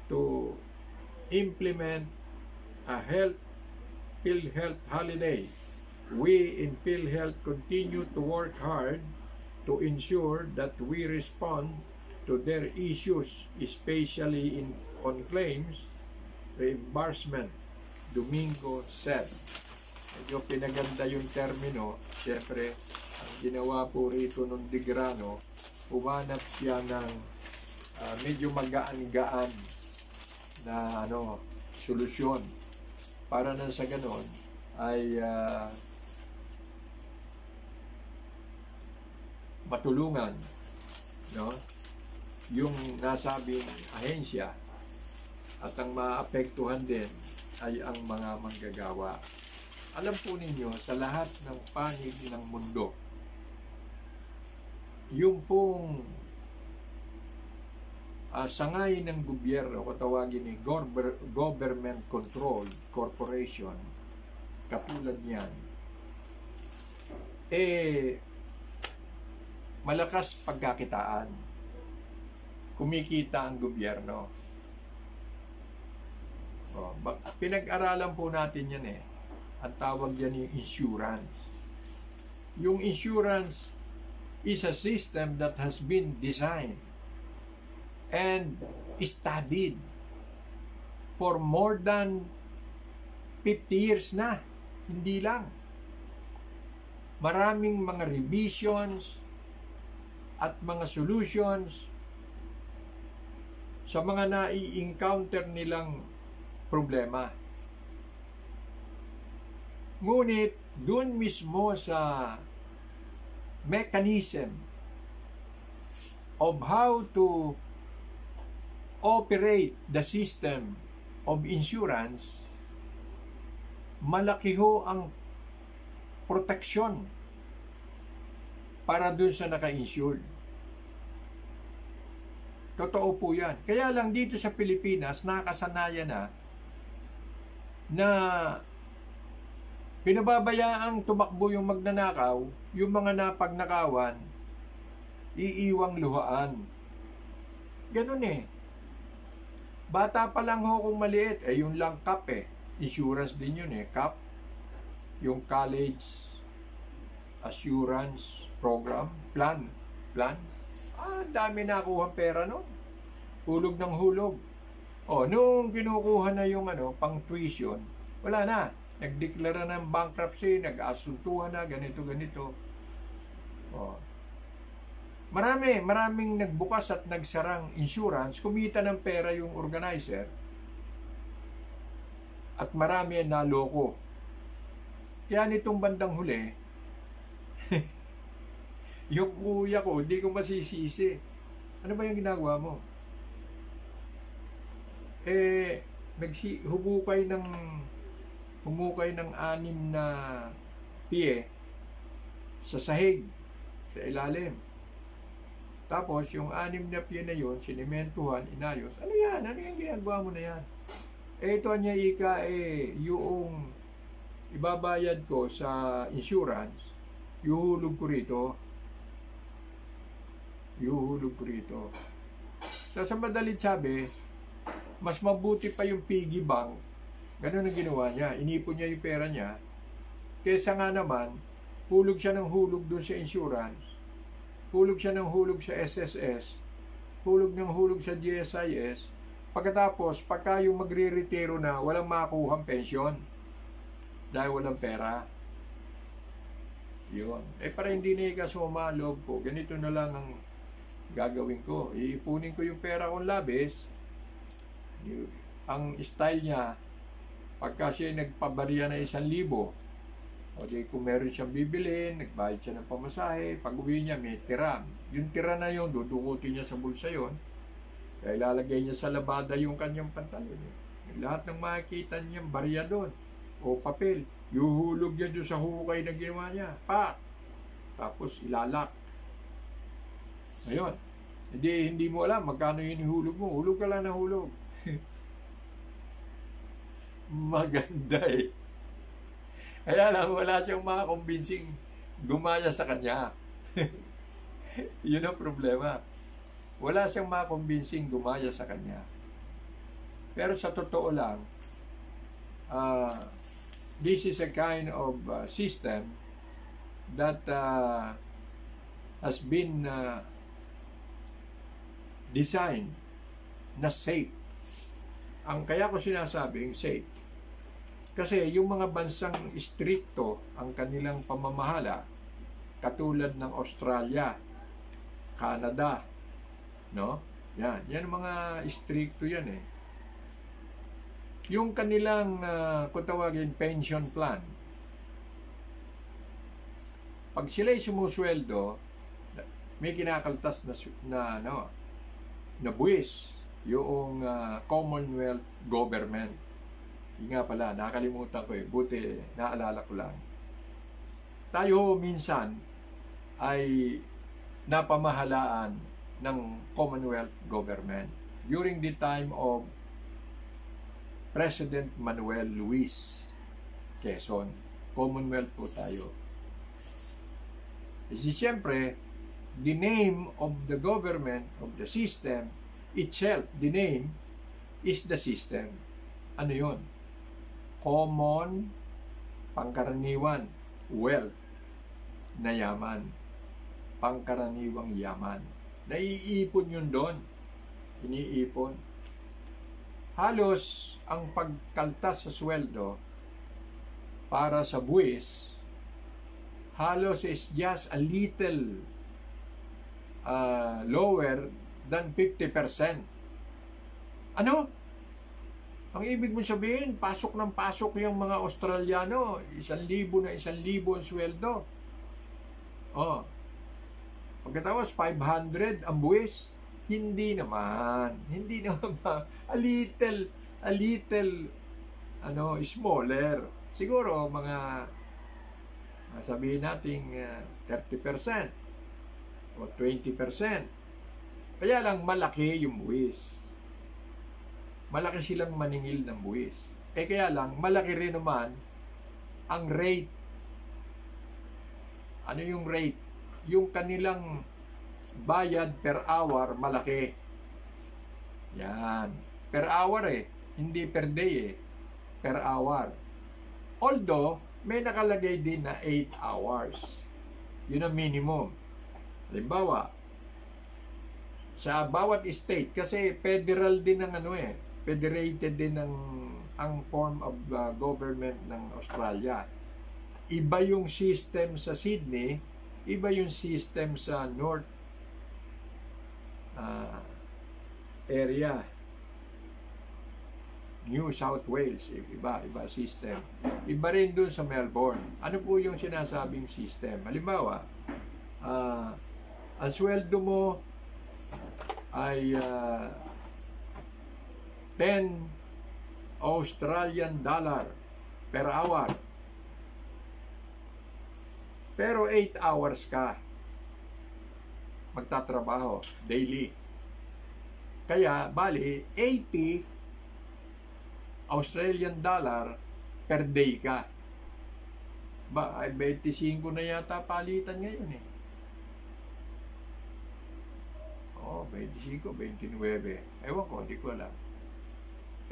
to implement a PhilHealth holiday. We in PhilHealth continue to work hard to ensure that we respond to their issues, especially on claims reimbursement, Domingo said. Medyo pinaganda yung termino. Siyempre, ang ginawa po rito ng De Grano, humanap siya ng medyo magaan-gaan na solusyon para na sa ganon ay matulungan, no, yung nasabing ahensya, at ang maapektuhan din ay ang mga manggagawa. Alam po ninyo, sa lahat ng panig ng mundo, yung pong sangay ng gobyerno, o tawagin ni government control corporation, katulad niyan, malakas pagkakitaan. Kumikita ang gobyerno. Pinag-aralan po natin yan eh. Ang tawag yan yung insurance. Yung insurance is a system that has been designed and studied for more than 50 years na. Hindi lang. Maraming mga revisions at mga solutions sa mga nai-encounter nilang problema. Ngunit, doon mismo sa mechanism of how to operate the system of insurance, malaki ho ang proteksyon para dun sa naka-insured. Totoo po yan. Kaya lang dito sa Pilipinas, nakasanayan na pinababayaang tumakbo yung magnanakaw, yung mga napagnakawan, iiwang luhaan. Ganun eh. Bata pa lang ho kung maliit, yung lang CAP eh. Insurance din yun eh, CAP. Yung College Assurance Program, plan. Dami nakuha pera no. Hulog ng hulog. Nung kinukuha na yung pang tuition, wala na. Nagdeklara ng bankruptcy, nag-asuntuhan na, ganito. Maraming nagbukas at nagsarang insurance, kumita ng pera yung organizer, at marami ang naloko. Kaya nitong bandang huli, yung kuya ko, hindi ko masisisi. Ano ba yung ginagawa mo? Humukay ng 6 na piye sa sahig, sa ilalim. Tapos, yung 6 na piye na yun, sinimentuhan, inayos. Ano yan? Ano yung ginagawa mo na yan? Ito niya yung ibabayad ko sa insurance, yuhulog ko rito. Sa madalit sabi, mas mabuti pa yung piggy bank. Ganun ang ginawa niya. Inipon niya yung pera niya. Kesa nga naman, hulog siya ng hulog doon sa insurance. Hulog siya ng hulog sa SSS. Hulog ng hulog sa GSIS. Pagkatapos, pagka yung magre-retiro na, walang makuhang pensyon. Dahil walang pera. Yun. Para hindi na ikasuma loob ko, ganito na lang ang gagawin ko. Iipunin ko yung pera kong labis. Ang style niya, pagka siya nagpabariya na 1,000, o di kung meron siyang bibilin, nagbayad siya ng pamasahe, pag uwi niya may tira. Yung tira na yun, dudukutin niya sa bulsa yun. Kaya ilalagay niya sa labada yung kanyang pantalon. Lahat ng makikita niya, barya doon. O papel. Yuhulog niya doon sa hukay na ginawa niya. Tapos ilalak. Ngayon, hindi mo alam magkano yung hulog mo. Hulog ka lang na hulog. Maganda eh. Kaya lang, wala siyang makakombinsing gumaya sa kanya. Yun ang problema. Wala siyang makakombinsing gumaya sa kanya. Pero sa totoo lang, this is a kind of system that has been designed na safe. Ang kaya ko sinasabing safe, kasi yung mga bansang stricto ang kanilang pamamahala, katulad ng Australia, Canada, no? Yan mga stricto yan eh. Yung kanilang kung tawagin pension plan, pag sila'y sumusweldo, may kinakaltas na buwis yung Commonwealth government. Yung nga pala, nakalimutan ko buti naalala ko lang. Tayo minsan ay napamahalaan ng Commonwealth government during the time of President Manuel Luis Quezon. Commonwealth po tayo. Kasi siyempre, the name of the government, of the system itself, the name is the system. Ano yun? Common, pangkaraniwan, wealth, na yaman. Pangkaraniwang yaman. Naiipon yun doon. Iniipon. Halos ang pagkaltas sa sweldo para sa buwis, halos is just a little lower than 50%. Ano? Ang ibig mo sabihin, pasok ng pasok yung mga Australiano, 1,000 na 1,000 ang sweldo. Oh. Pagkatapos 500 ang buwis, hindi naman ba? A little smaller. Siguro mga sabihin nating 30% o 20%. Kaya lang malaki yung buwis. Malaki silang maningil ng buwis. Kaya lang malaki rin naman ang rate. Ano yung rate? Yung kanilang bayad per hour, malaki. Yan. Per hour hindi per day per hour. Although, may nakalagay din na 8 hours. Yun ang minimum. Halimbawa, sa bawat state, kasi federal din ng federated din ng ang form of government ng Australia. Iba yung system sa Sydney, iba yung system sa North area, New South Wales, iba system. Iba rin dun sa Melbourne. Ano po yung sinasabing system? Halimbawa, ang sweldo mo ay 10 Australian dollar per hour. Pero 8 hours ka magtatrabaho daily. Kaya, bali, 80 Australian dollar per day ka. Ay 25 na yata palitan ngayon Oh, 25, 29. Ewan ko, hindi ko alam.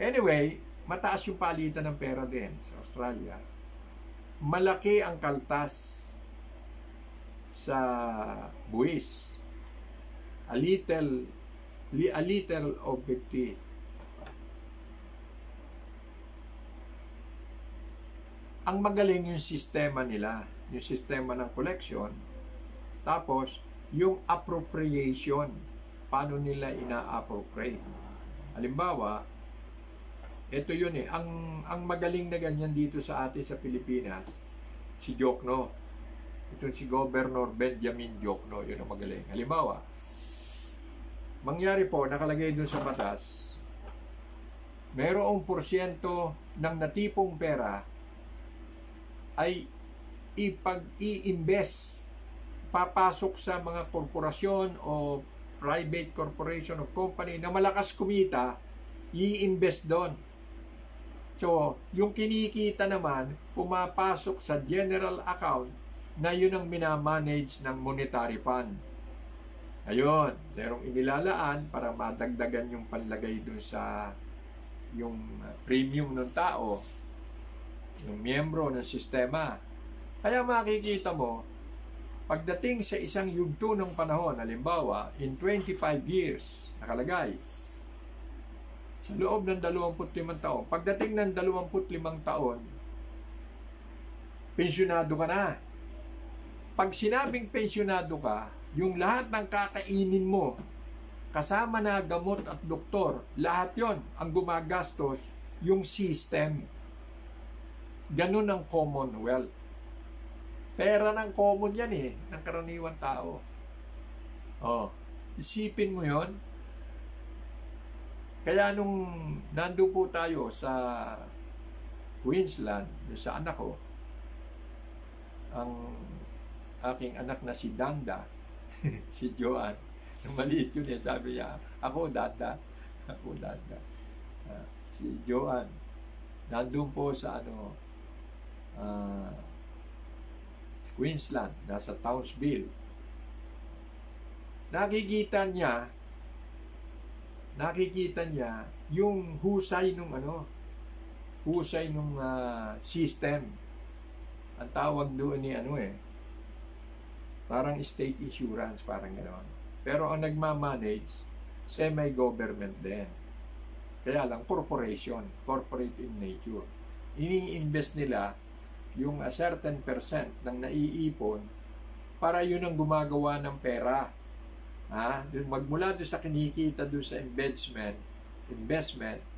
Anyway, mataas yung palitan ng pera din sa Australia. Malaki ang kaltas sa buwis. A little of 50. Ang magaling yung sistema nila, yung sistema ng collection, tapos yung appropriation, paano nila ina-appropriate. Halimbawa, ito yun ang magaling na ganyan dito sa atin sa Pilipinas, si Jokno. Ito si Governor Benjamin Jokno, yun ang magaling. Halimbawa, mangyari po, nakalagay dun sa batas, mayroong porsyento ng natipong pera ay i-invest, papasok sa mga korporasyon o private corporation o company na malakas kumita, i-invest doon. So, yung kinikita naman, pumapasok sa general account na yun ang minamanage ng monetary fund. Ayun, merong inilalaan para madagdagan yung panlagay dun sa yung premium ng tao, yung miyembro ng sistema. Kaya makikita mo, pagdating sa isang yugto ng panahon, halimbawa, in 25 years, nakalagay, sa loob ng 25 taon, pagdating ng 25 taon, pensyonado ka na. Pag sinabing pensyonado ka, yung lahat ng kakainin mo, kasama na gamot at doktor, lahat yon ang gumagastos yung system. Ganun ang Commonwealth. Pera ng common yan ng karaniwang tao. Oh, isipin mo yon. Kaya nung nando po tayo sa Queensland, sa anak ko, ang aking anak na si Danda, si Joanne, nung maliit yun yan, sabi niya, ako Danda, ako Danda. Si Joanne, nandun po sa Queensland, nasa Townsville. Nakikita niya yung husay nung system. Ang tawag doon ni parang state insurance, parang gano'n. Pero ang nagmamanage, semi-government din. Kaya lang, corporate in nature. Ini-invest nila yung a certain percent ng naiipon para yun ang gumagawa ng pera. Magmula doon sa kinikita doon sa investment,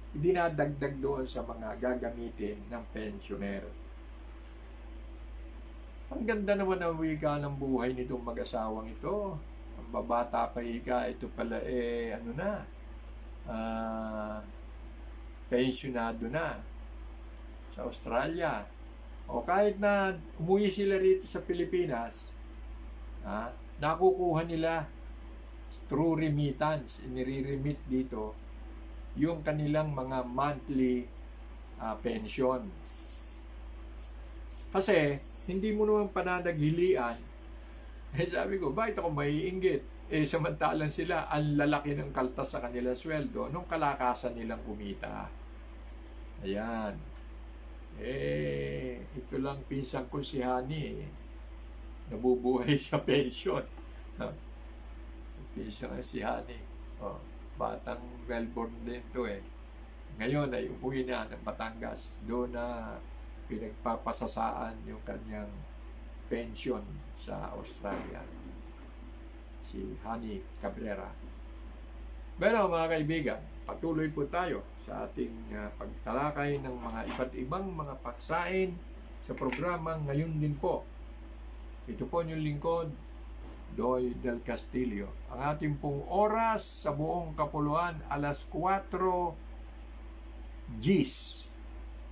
dinadagdag doon sa mga gagamitin ng pensioner. Ang ganda naman ang wika ng buhay nitong mag-asawang ito. Ang babata pa ito pala pensionado na sa Australia. O kahit na umuwi sila rito sa Pilipinas, nakukuha nila through remittance, inire-remit dito yung kanilang mga monthly pension. Kasi hindi mo naman pananaghilian. Sabi ko, bakit ako maiinggit? Samantalang sila, ang lalaki ng kaltas sa kanilang sweldo nung kalakasan nilang kumita. Ayan. Ito lang pinsang ko si Hani. Nabubuhay sa pension. Pinsang si Hani. Batang well-born din to Ngayon ay umuwi na ng Batangas. Doon na pinagpapasasaan yung kanyang pension sa Australia. Si Hani Cabrera. Pero mga kaibigan, patuloy po tayo sa ating pagtalakay ng mga iba't ibang mga paksain sa programa ngayon din po. Ito po yung lingkod, Doy Del Castillo. Ang ating pong oras sa buong kapuluan, alas 4 Gs.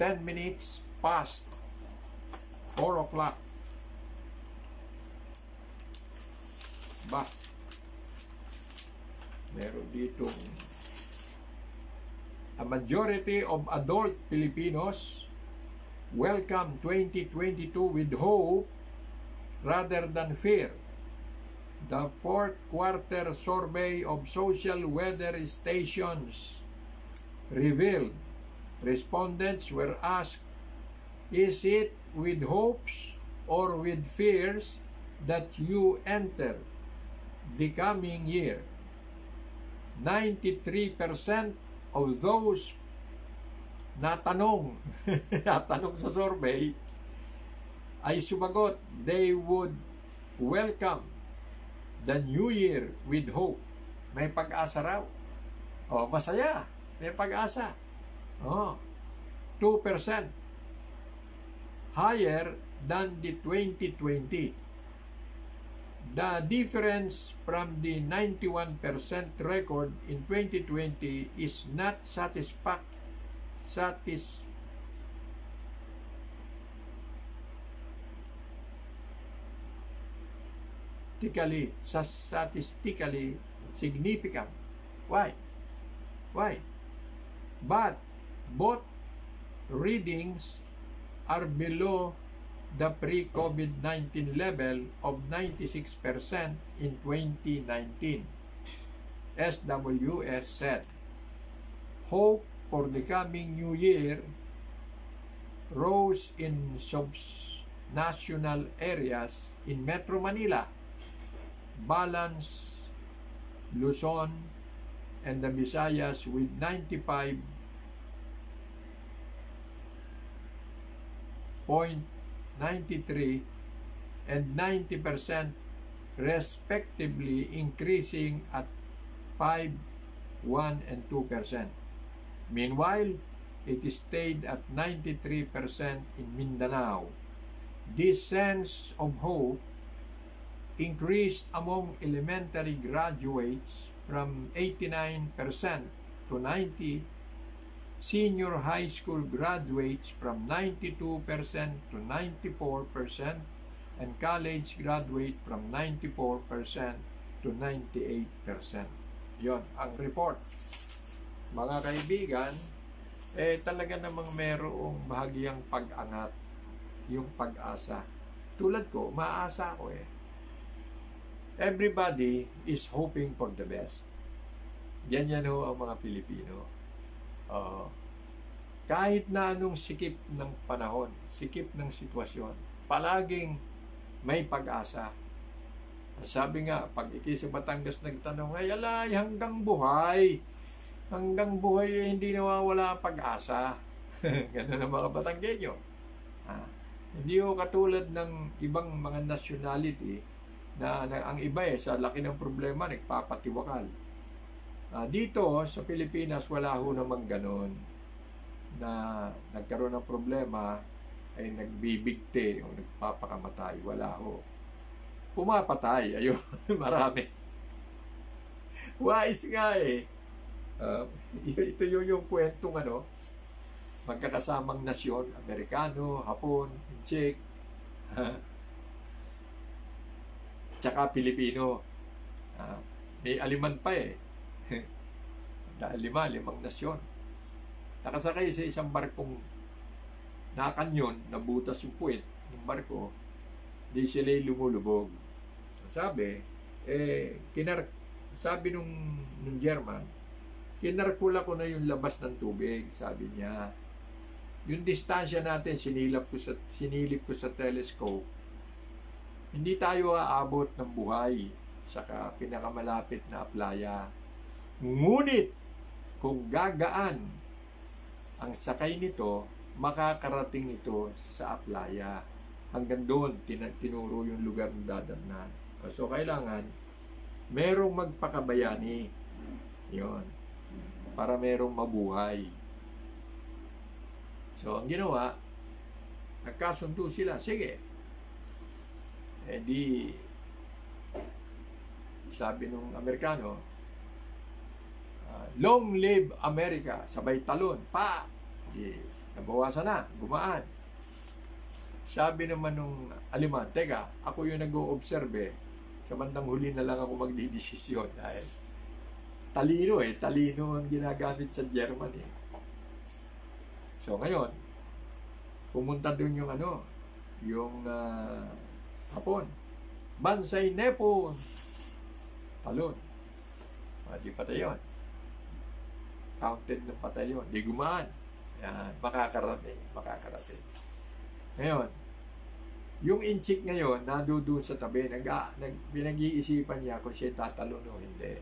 10 minutes past 4 o'clock. Meron ditong a majority of adult Filipinos welcome 2022 with hope rather than fear. The fourth quarter survey of social weather stations revealed respondents were asked, is it with hopes or with fears that you enter the coming year? 93% of those natanong sa survey ay sumagot they would welcome the new year with hope. May pag-asa raw. Masaya. May pag-asa. 2% higher than the 2020. The difference from the 91% record in 2020 is not statistically significant. Why? But both readings are below the pre-COVID-19 level of 96% in 2019. SWS said, hope for the coming new year rose in sub-national areas in Metro Manila, Balance, Luzon, and the Visayas with 95.93 and 90% respectively, increasing at 5, 1, and 2%. Meanwhile, it stayed at 93% in Mindanao. This sense of hope increased among elementary graduates from 89% to 90%, senior high school graduates from 92% to 94%, and college graduate from 94% to 98%. Yon ang report. Mga kaibigan, talaga namang merong bahagyang pag-angat, yung pag-asa. Tulad ko, maasa ako Everybody is hoping for the best. Yan ho ang mga Pilipino. Kahit na anong sikip ng panahon, sikip ng sitwasyon, palaging may pag-asa. Sabi nga, pag iki sa Batangas nagtanong, ay alay, hanggang buhay hindi nawawala ang pag-asa. Ganun ang mga Batanggenyo. Hindi ho katulad ng ibang mga nationality na ang iba sa laki ng problema nagpapatiwakal. Dito sa Pilipinas wala ho namang ganun na nagkaroon ng problema ay nagbibigti o nagpapakamatay. Wala ho. Pumapatay. Ayun, marami. Wais nga ito yung kwentong magkakasamang nasyon, Amerikano, Hapon, Czech, tsaka Pilipino. May aliman pa dahil limang nasyon. Nakasakay sa isang barkong nakanyon, nabutas yung puwet ng barko, di sila'y lumulubog. Sabi nung German, kinarkula ko na yung labas ng tubig, sabi niya. Yung distansya natin, sinilip ko sa telescope, hindi tayo aabot ng buhay sa pinakamalapit na playa. Ngunit, kung gagaan ang sakay nito, makakarating ito sa playa. Hanggang doon, tinuro yung lugar ng dadaanan. So, kailangan, merong magpakabayani. Yon. Para merong mabuhay. So, ang ginawa, nagkasundo sila. Sige. Di, sabi nung Amerikano, long live America. Sabay talon. Pa! Di, nabawasan na. Gumaan. Sabi naman nung Aliman, teka, ako yung nag-o-observe. Sa bandang huli na lang ako magdidesisyon. Dahil talino ang ginagamit sa German So ngayon, pumunta doon yung Hapon. Bansay Nepon. Talon. Di patay yun. Counted ng patay yun. Di gumaan. Yan, makakarating. Ngayon, yung inchik ngayon, nandoon sa tabi, pinag-iisipan niya kung siya tatalon o hindi.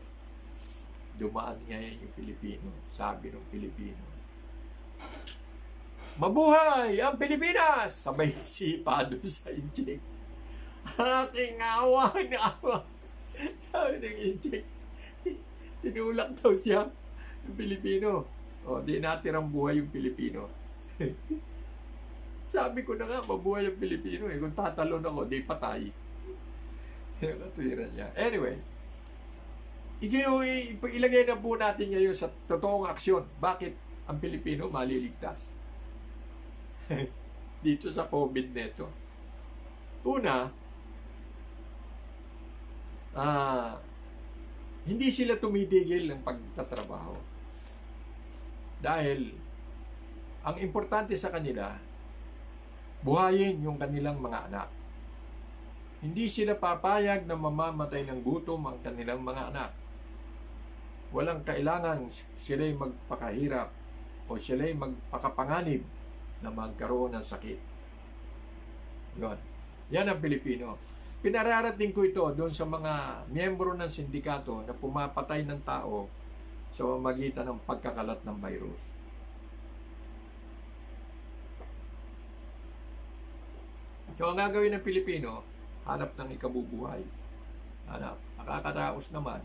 Dumaan ngayon yung Pilipino. Sabi ng Pilipino, mabuhay ang Pilipinas! Sabay sipa doon sa inchik. Aking awa. Sabi ng inchik. Tinulak daw siya yung Pilipino. Di natirang buhay yung Pilipino. Sabi ko na nga, mabuhay ang Pilipino Kung tatalon ako, di patay. Katuwiran niya. Anyway, ilagay na po natin ngayon sa totoong aksyon. Bakit ang Pilipino maliligtas? Dito sa COVID neto. Una, hindi sila tumitigil ng pagtatrabaho. Dahil, ang importante sa kanila, buhayin yung kanilang mga anak. Hindi sila papayag na mamamatay ng gutom ang kanilang mga anak. Walang kailangan sila'y magpakahirap o sila'y magpakapanganib na magkaroon ng sakit. Yan ang Pilipino. Pinararating ko ito doon sa mga miyembro ng sindikato na pumapatay ng tao sa pamamagitan ng pagkakalat ng virus. So, ang gagawin ng Pilipino, hanap ng ikabubuhay. Nakakaraos naman.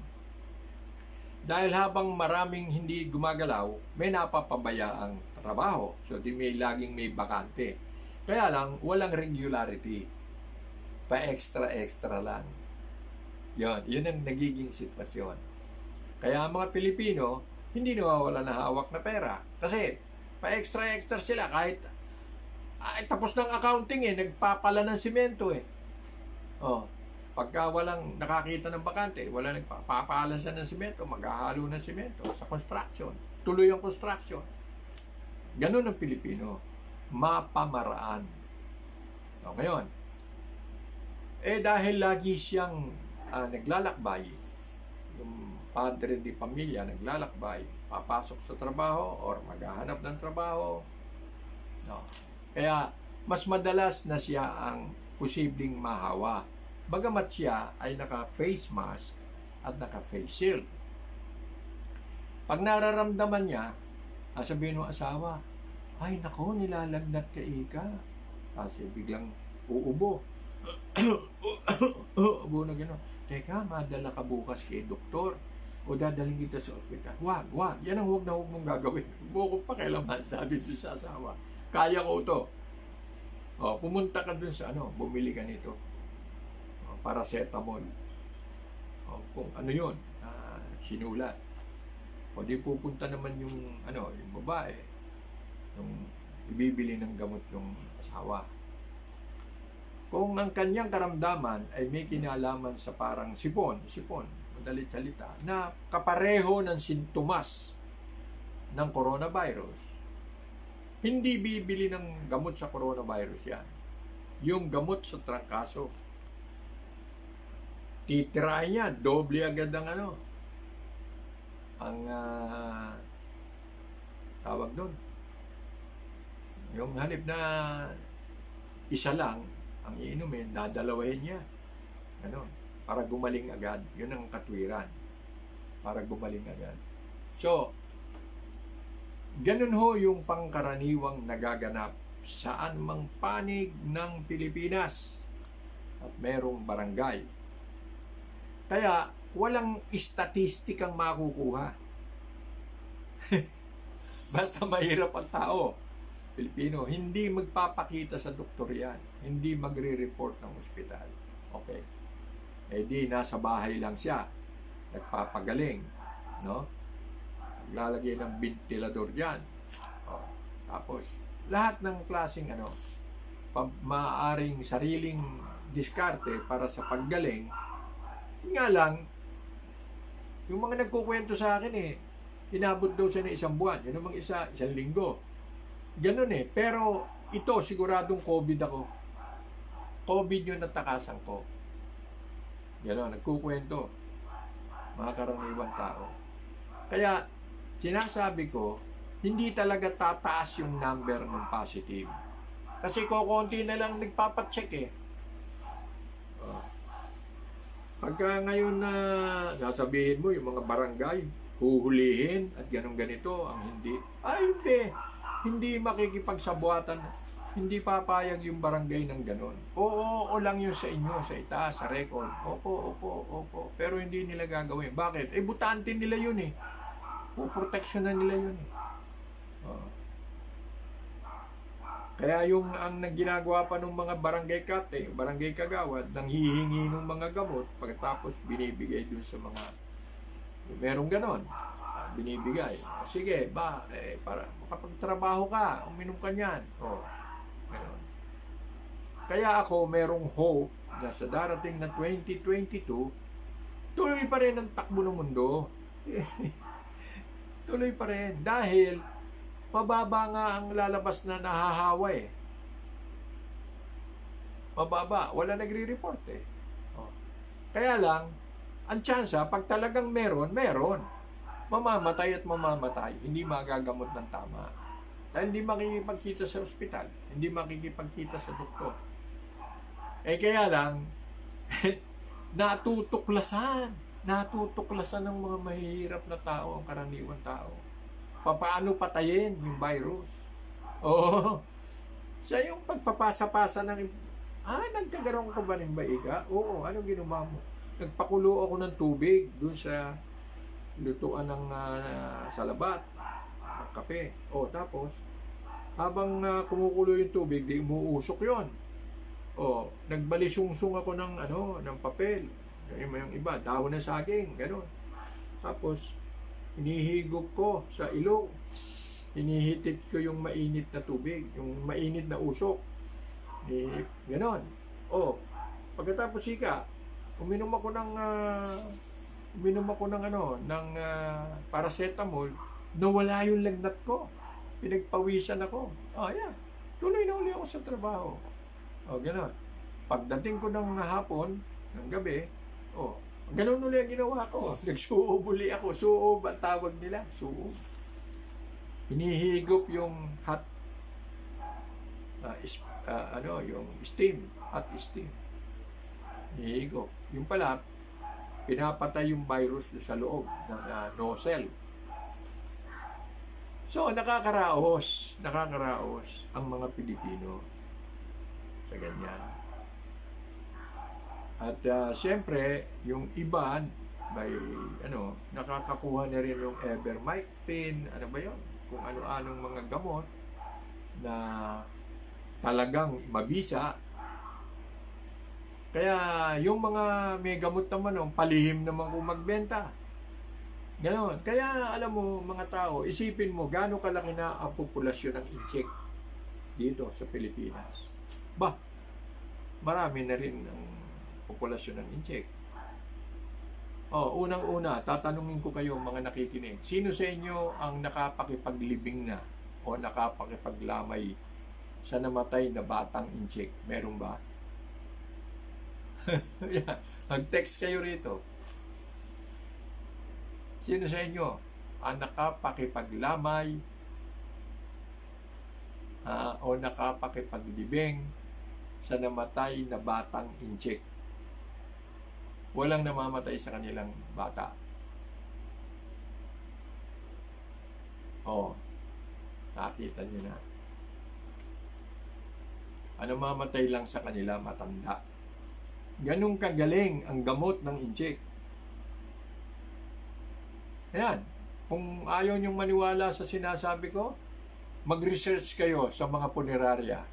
Dahil habang maraming hindi gumagalaw, may napapabayaang trabaho. So, laging may bakante. Kaya lang, walang regularity. Pa-extra lang. Yun ang nagiging sitwasyon. Kaya ang mga Pilipino, hindi nawawala na hawak na pera. Kasi, pa-extra sila kahit tapos ng accounting nagpapala ng simento Oh, pagka walang nakakita ng bakante, wala nagpapala siya ng simento, maghahalo ng simento sa construction. Tuloy ang construction. Ganun ang Pilipino. Mapamaraan. Ngayon, dahil lagi siyang naglalakbay, yung padre di pamilya naglalakbay, papasok sa trabaho or maghahanap ng trabaho. Kaya, mas madalas na siya ang posibleng mahawa. Bagamat siya ay naka-face mask at naka-face shield. Pag nararamdaman niya, sabihin ng asawa, ay nako, nilalagnat ka ika. Kasi biglang uubo. Ubo na gano'n. Teka, madala ka bukas kay doktor o dadaling kita sa ospital. Wag. Yan ang huwag na huwag mong gagawin. Huwag ko pakialaman, sabi ko sa asawa. Kaya ko to. Pumunta ka dun sa bumili ka nito. Paracetamol. Kung ano yun, sinulat. O di pupunta naman yung babae, yung ibibili ng gamot yung asawa. Kung ang kanyang karamdaman ay may kinalaman sa parang sipon, madalit salita, na kapareho ng sintomas ng coronavirus, hindi bibili ng gamot sa coronavirus yan. Yung gamot sa trangkaso. Titirahin niya, doble agad ang tawag doon. Yung halip na isa lang ang iinumin, dadalawahin niya. Para gumaling agad. Yun ang katwiran. Para gumaling agad. So, ganun ho yung pangkaraniwang nagaganap saan mang panig ng Pilipinas at merong barangay. Kaya, walang istatistikang makukuha. Basta mahirap ang tao. Pilipino, hindi magpapakita sa doktor yan. Hindi magre-report ng ospital. Okay. Di, nasa bahay lang siya. Nagpapagaling. Naglalagay ng ventilador dyan. Tapos, lahat ng klaseng maaaring sariling diskarte para sa paggaling. Nga lang, yung mga nagkukwento sa akin inabot daw siya ng 1 buwan. Yun namang 1 linggo. Ganun Pero ito, siguradong COVID ako. COVID yung natakasan ko. Gano'n, nagkukwento. Mga karaniwang tao. Kaya, sinasabi ko, hindi talaga tataas yung number ng positive. Kasi konti na lang nagpapacheck Pagka ngayon na sasabihin mo yung mga barangay, huhulihin at ganito ang hindi. Hindi makikipagsabuatan. Hindi papayag yung barangay ng ganon. Oo lang yun sa inyo, sa itaas, sa record. Opo. Pero hindi nila gagawin. Bakit? Butante nila yun Puproteksyonan nila yun Kaya yung ang ginagawa pa ng mga barangay kate, barangay kagawad, nang hihingi ng mga gamot, pagkatapos binibigay dun sa mga merong ganon. Binibigay. Sige, para makapagtrabaho ka, uminom ka niyan. Ganon. Kaya ako merong hope na sa darating na 2022, tuloy pa rin ang takbo ng mundo. Tuloy pa rin. Dahil, mababa nga ang lalabas na nahahawa Mababa. Wala nagre-report Kaya lang, ang tsansa, pag talagang meron. Mamamatay at mamamatay. Hindi magagamot ng tama. Dahil hindi makikipagkita sa ospital. Hindi makikipagkita sa doktor. Kaya lang, natutuklasan ng mga mahihirap na tao, ang karaniwang tao. Paano patayin yung virus? Sa yung pagpapasa-pasa ng... nagkagaroon ko ba rin ba ika? Oo, ano ginawa mo? Nagpakulo ako ng tubig doon sa lutuan ng salabat, kape. Tapos, habang kumukulo yung tubig, di umuusok yon. Nagbalisungsong ako ng papel. Yung iba, dahon ng saging, gano'n. Tapos, hinihigop ko sa ilong. Hinihitit ko yung mainit na tubig, yung mainit na usok. Gano'n. O, pagkatapos sika, uminom ako ng paracetamol, nawala yung lagnat ko. Pinagpawisan ako. Yeah. Tuloy na uli ako sa trabaho. Gano'n. Pagdating ko ng hapon, ng gabi, gano'n uli ang ginawa ko. Nagsuob uli ako. Suob ang tawag nila. Suob. Hinihigop yung hot, yung steam. Hot steam. Hinihigop. Yung pala, pinapatay yung virus sa loob ng nozzle. So, nakakaraos ang mga Pilipino sa ganyan. At siyempre, yung iba, may nakakakuha na rin yung Ivermectin, ano ba yun? Kung ano-anong mga gamot na talagang mabisa. Kaya yung mga may gamot naman, palihim naman kung magbenta. Ganon. Kaya alam mo mga tao, isipin mo gaano kalaki na ang populasyon ng incheck dito sa Pilipinas. Marami na rin ang populasyon ng incheck. Unang-una, tatanungin ko kayo mga nakikinig. Sino sa inyo ang nakapakipaglibing na o nakapakipaglamay sa namatay na batang incheck? Meron ba? Yeah. Mag-text kayo rito. Sino sa inyo ang nakapakipaglamay o nakapakipaglibing sa namatay na batang incheck? Walang namamatay sa kanilang bata. Nakita nyo na. Ang namamatay lang sa kanila, matanda. Ganun kagaling ang gamot ng incheck. Ayan. Kung ayaw niyong maniwala sa sinasabi ko, mag-research kayo sa mga punerarya.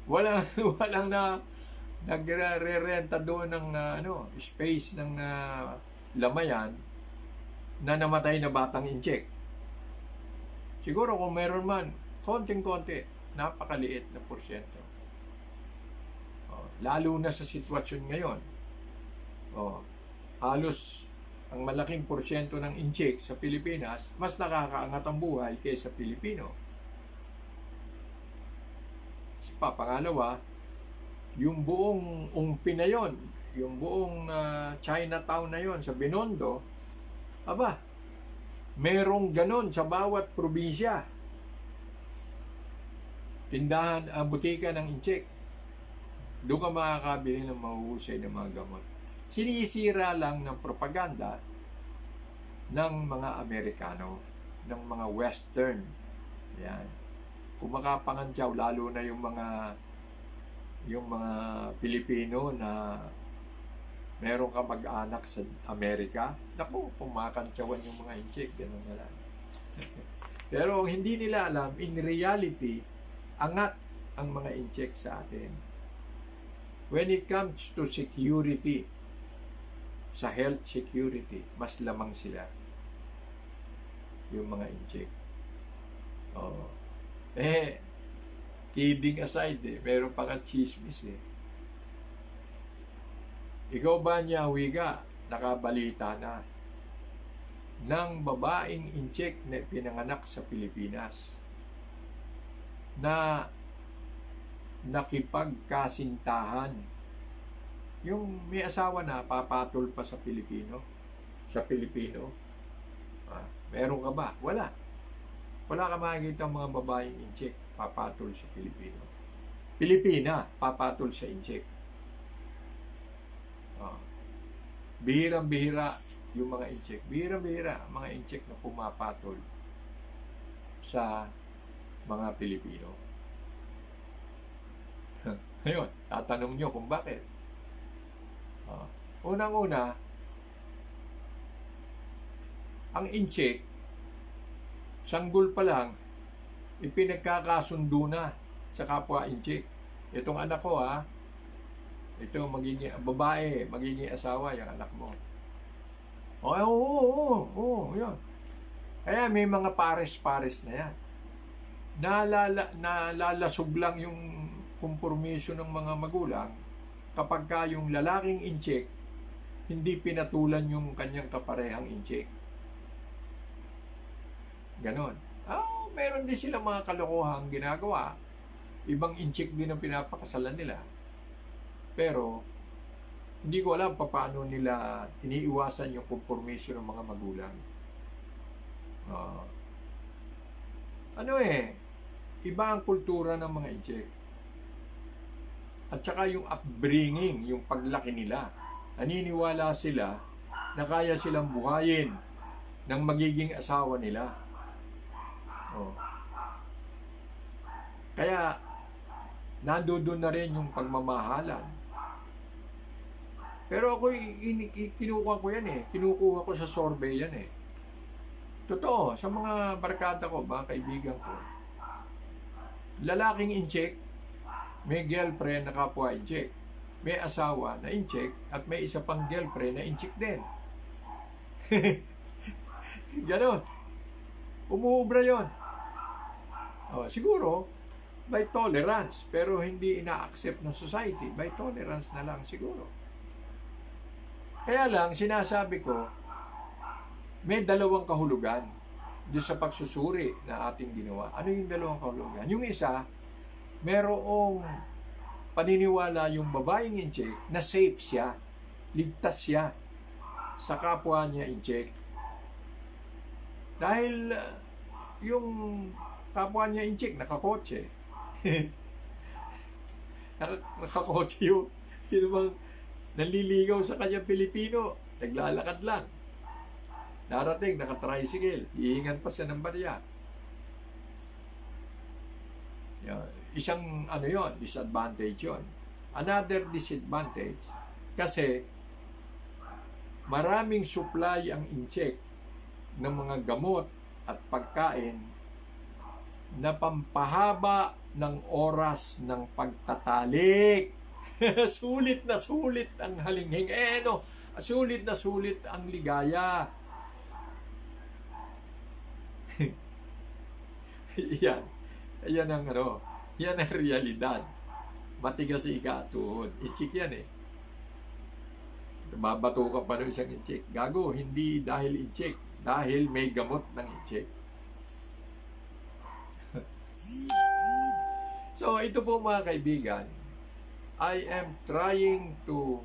Walang nagre-renta doon ng space ng lamayan na namatay na batang incheck. Siguro kung meron man, konting-konti, napakaliit na porsyento. Lalo na sa sitwasyon ngayon. Halos ang malaking porsyento ng incheck sa Pilipinas, mas nakakaangat ang buhay kaysa Pilipino. Pangalawa, yung buong Ungpi na yon, yung buong Chinatown na yon sa Binondo, merong ganon sa bawat probinsya. Tindahan, butika ng incheck. Doon ka makakabili ng mahuhusay ng mga gamot. Sinisira lang ng propaganda ng mga Amerikano, ng mga Western. Yan. Kung makapangantyaw, lalo na yung mga Pilipino na meron ka mag-anak sa Amerika, pumakantyawan yung mga incheck, gano'n na lang. Pero hindi nila alam, in reality, angat ang mga incheck sa atin. When it comes to security, sa health security, mas lamang sila. Yung mga incheck. Kidding aside, meron pa nga chismis. Ikaw ba niya, Wiga, nakabalita na ng babaeng incheck na pinanganak sa Pilipinas na nakipagkasintahan. Yung may asawa na papatol pa sa Pilipino. Meron ka ba? Wala ka makikita ang mga babaeng incheck papatol sa Pilipino. Pilipina papatol sa incheck. Bihirang-bihira yung mga incheck. Bihirang-bihira mga incheck na pumapatol sa mga Pilipino. Ngayon, tatanong nyo kung bakit. Unang-una, ang incheck, sanggol pa lang, ipinagkakasundo na sa kapwa incheck. Itong anak ko, Ito, magiging babae, magiging asawa, yung anak mo. Oo, yun. Kaya may mga pares-pares na yan. Nalalasog lang yung kompromiso ng mga magulang kapag ka yung lalaking incheck, hindi pinatulan yung kanyang kaparehang incheck. Ganon. Meron din sila mga kalokohang ginagawa. Ibang incheck din ang pinapakasalan nila. Pero, hindi ko alam paano nila iniiwasan yung kompromiso ng mga magulang. Iba ang kultura ng mga incheck. At saka yung upbringing, yung paglaki nila. Naniniwala sila na kaya silang buhayin ng magiging asawa nila. Kaya, nandoon na rin yung pagmamahalan. Pero ako, kinukuha ko yan eh. Kinukuha ko sa survey yan eh. Totoo, sa mga barkada ko, mga kaibigan ko, lalaking incheck, may girlfriend na kapwa incheck. May asawa na incheck, at may isa pang girlfriend na incheck din. Ganon. Umuubra yun. Siguro, by tolerance, pero hindi ina-accept ng society. By tolerance na lang siguro. Kaya lang, sinasabi ko, may dalawang kahulugan doon sa pagsusuri na ating ginawa. Ano yung dalawang kahulugan? Yung isa, merong paniniwala yung babaeng incheck na safe siya, ligtas siya sa kapwa niya incheck. Dahil yung kapwa niya incheck, nakakotse. Nakakotse yung namang nanliligaw sa kanyang Pilipino, naglalakad lang. Darating, naka-tricycle, hihingan pa siya ng barya. Isang disadvantage yon. Another disadvantage, kasi maraming supply ang incheck ng mga gamot at pagkain na pampahaba ng oras ng pagtatalik. Sulit na sulit ang halinghing. Sulit na sulit ang ligaya. Yan ang yan ang realidad. Matigas si ikatuhod. Inchik yan eh. Babato ka pa ng isang inchik. Gago, hindi dahil inchik. Dahil may gamot ng inchik. So, ito po mga kaibigan, I am trying to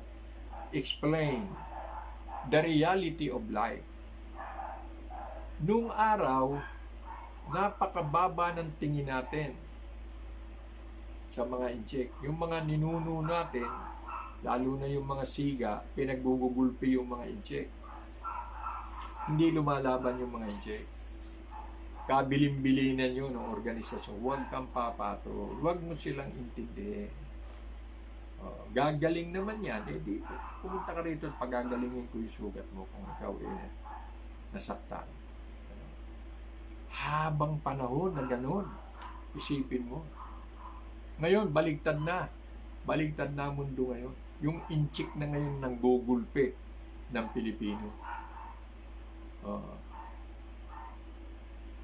explain the reality of life. Nung araw, napakababa ng tingin natin sa mga incheck. Yung mga ninuno natin, lalo na yung mga siga, pinaggugugulpi yung mga incheck. Hindi lumalaban yung mga incheck. Kabilin-bilinan yun ng organisasyon. Huwag kang papato. Huwag mo silang intindihin. Gagaling naman yan. Di, pumunta ka rito at pagagalingin ko yung sugat mo kung ikaw nasaktan. Habang panahon na gano'n, isipin mo. Ngayon, baligtad na. Baligtad na ang mundo ngayon. Yung inchik na ngayon ng gugulpi ng Pilipino.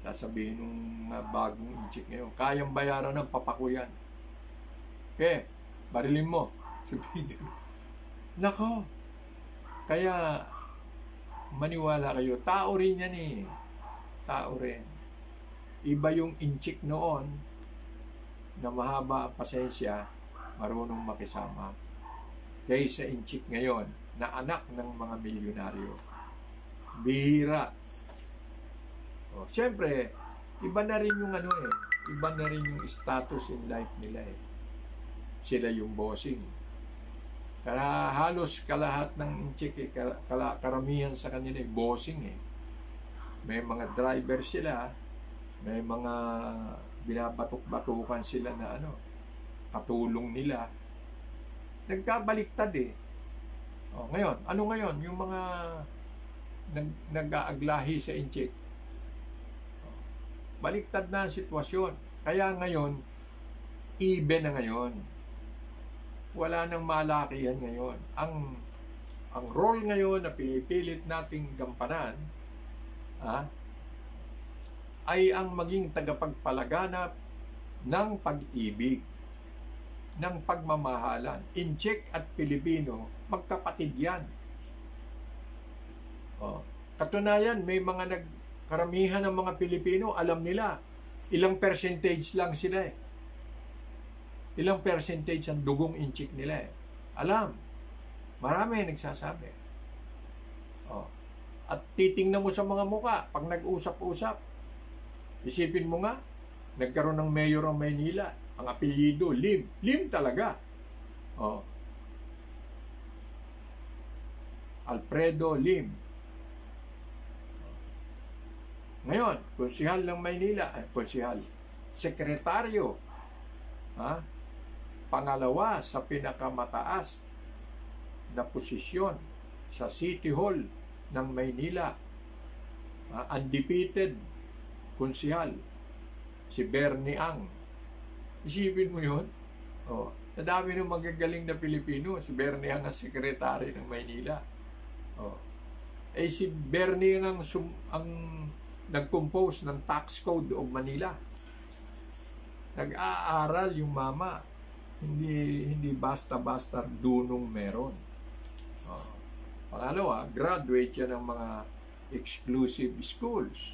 Sasabihin ng bagong inchik ngayon, kayang bayaran ng papakuyan. Barilin mo. Sabihin, nako. Kaya, maniwala kayo. Tao rin yan eh. Tao rin. Iba yung inchik noon na mahaba ang pasensya, marunong makisama. Kaysa inchik ngayon na anak ng mga milyonaryo. Bihira. Siyempre, iba na rin yung iba na rin yung status in life nila eh. Sila yung bossing. Kaya halos kalahat ng inchik karamihan sa kanila bossing eh. May mga driver sila, may mga binabatok-batukan sila na katulong nila. Nagkabaliktad eh. Ngayon, ngayon? Yung mga nag-aaglahi sa inchik. Baliktad na ang sitwasyon. Kaya ngayon, even na ngayon. wala nang malakihan ngayon. Ang role ngayon na pinipilit nating gampanan ay ang maging tagapagpalaganap ng pag-ibig, ng pagmamahalan. Incheck at Pilipino, magkapatid yan. Katunayan, may mga karamihan ng mga Pilipino, alam nila, ilang percentage lang sila eh. Ilang percentage ang dugong incheck nila eh. Alam. Marami nagsasabi. At titingnan mo sa mga muka, pag nag-usap-usap, isipin mo nga, nagkaroon ng mayor ng Maynila, ang apelyido, Lim. Lim talaga. Alfredo Lim. Ngayon, konsihal ng Maynila, sekretaryo, pangalawa sa pinakamataas na posisyon sa City Hall ng Maynila, undefeated konsihal, si Bernie Ang. Isipin mo yun? Nadami ng magagaling na Pilipino, si Bernie Ang ang sekretary ng Maynila. Si Bernie Ang ang nag-compose ng Tax Code of Manila. Nag-aaral yung mama. Hindi basta-basta dunong meron. Pangalawa, graduate yan ng mga exclusive schools.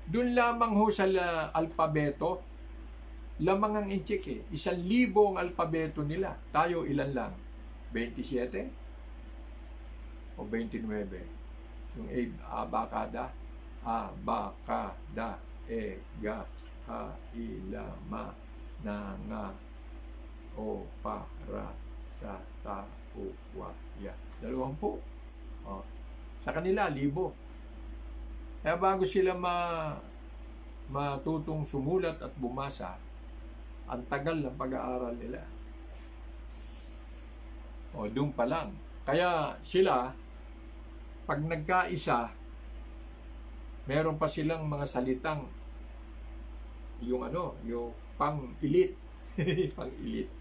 Doon lamang ho sa alpabeto, lamang ang incheck eh. 1,000 ang alpabeto nila. Tayo ilan lang? 27? O 29? Yung abakada, ega, ha, ila, ma, na, nga, o, para, sa, ta, u, wa, ya. 20. Sa kanila, 1,000. Kaya bago sila matutong sumulat at bumasa, ang tagal ng pag-aaral nila. Doon pa lang. Kaya sila, pag nagkaisa, meron pa silang mga salitang yung pang-elite. Pang-elite.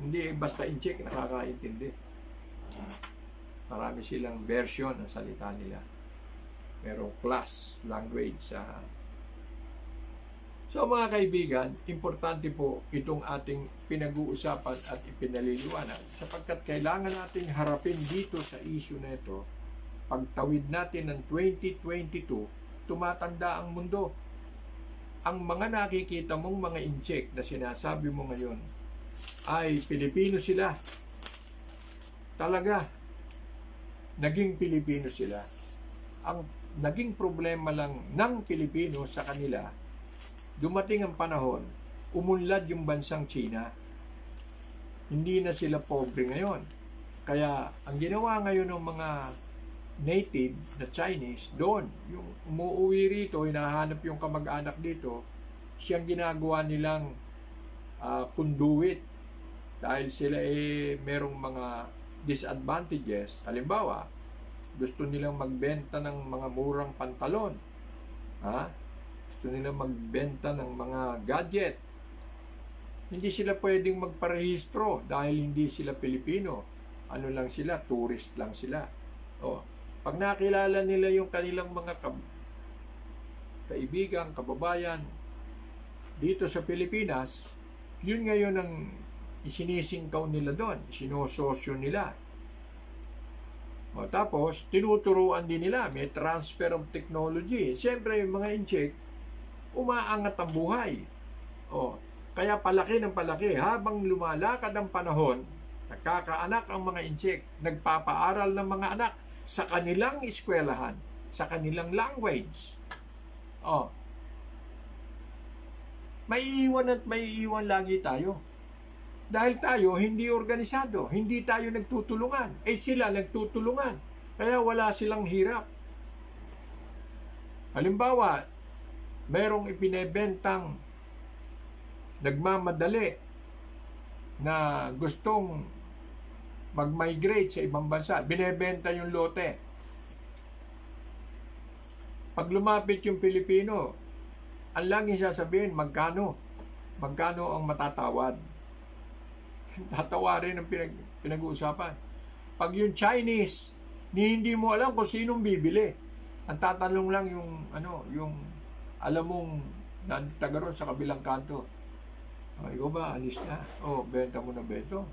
Hindi basta in-check, nakakaintindi. Marami silang version ng salita nila. Merong class, language. So mga kaibigan, importante po itong ating pinag-uusapan at ipinaliliwanag sapagkat kailangan nating harapin dito sa issue na ito. Pagtawid natin ng 2022, tumatanda ang mundo. Ang mga nakikita mong mga incheck na sinasabi mo ngayon ay Pilipino sila. Talaga, naging Pilipino sila. Ang naging problema lang ng Pilipino sa kanila, dumating ang panahon, umunlad yung bansang China. Hindi na sila pobre ngayon. Kaya ang ginawa ngayon ng mga native na Chinese, doon, yung umuwi rito, hinahanap yung kamag-anak dito, siyang ginagawa nilang conduit. Dahil sila merong mga disadvantages. Halimbawa, gusto nilang magbenta ng mga murang pantalon. Gusto nilang magbenta ng mga gadget. Hindi sila pwedeng magparehistro dahil hindi sila Pilipino. Ano lang sila, tourist lang sila. Pag nakilala nila yung kanilang mga kaibigan, kababayan dito sa Pilipinas, yun ngayon ang isinisingkaw nila doon, sinososyo nila. Tapos, tinuturuan din nila, may transfer of technology. Siyempre, yung mga incheck, umaangat ang buhay. Kaya palaki ng palaki, habang lumalakad ang panahon, nagkakaanak ang mga incheck, nagpapaaral ng mga anak sa kanilang eskwelahan, sa kanilang language. May iiwan lagi tayo. Dahil tayo hindi organisado, hindi tayo nagtutulungan. Sila nagtutulungan. Kaya wala silang hirap. Halimbawa, merong ipinebentang nagmamadali na gustong mag-migrate sa ibang bansa. Binebenta yung lote. Pag lumapit yung Pilipino, ang laging sasabihin, magkano? magkano ang matatawad? Tatawarin ang pinag-uusapan. Pag yung Chinese, hindi mo alam kung sinong bibili. Ang tatanong lang yung alam mong taga ron sa kabilang kanto. Ikaw ba, alis na? Benta mo na beto.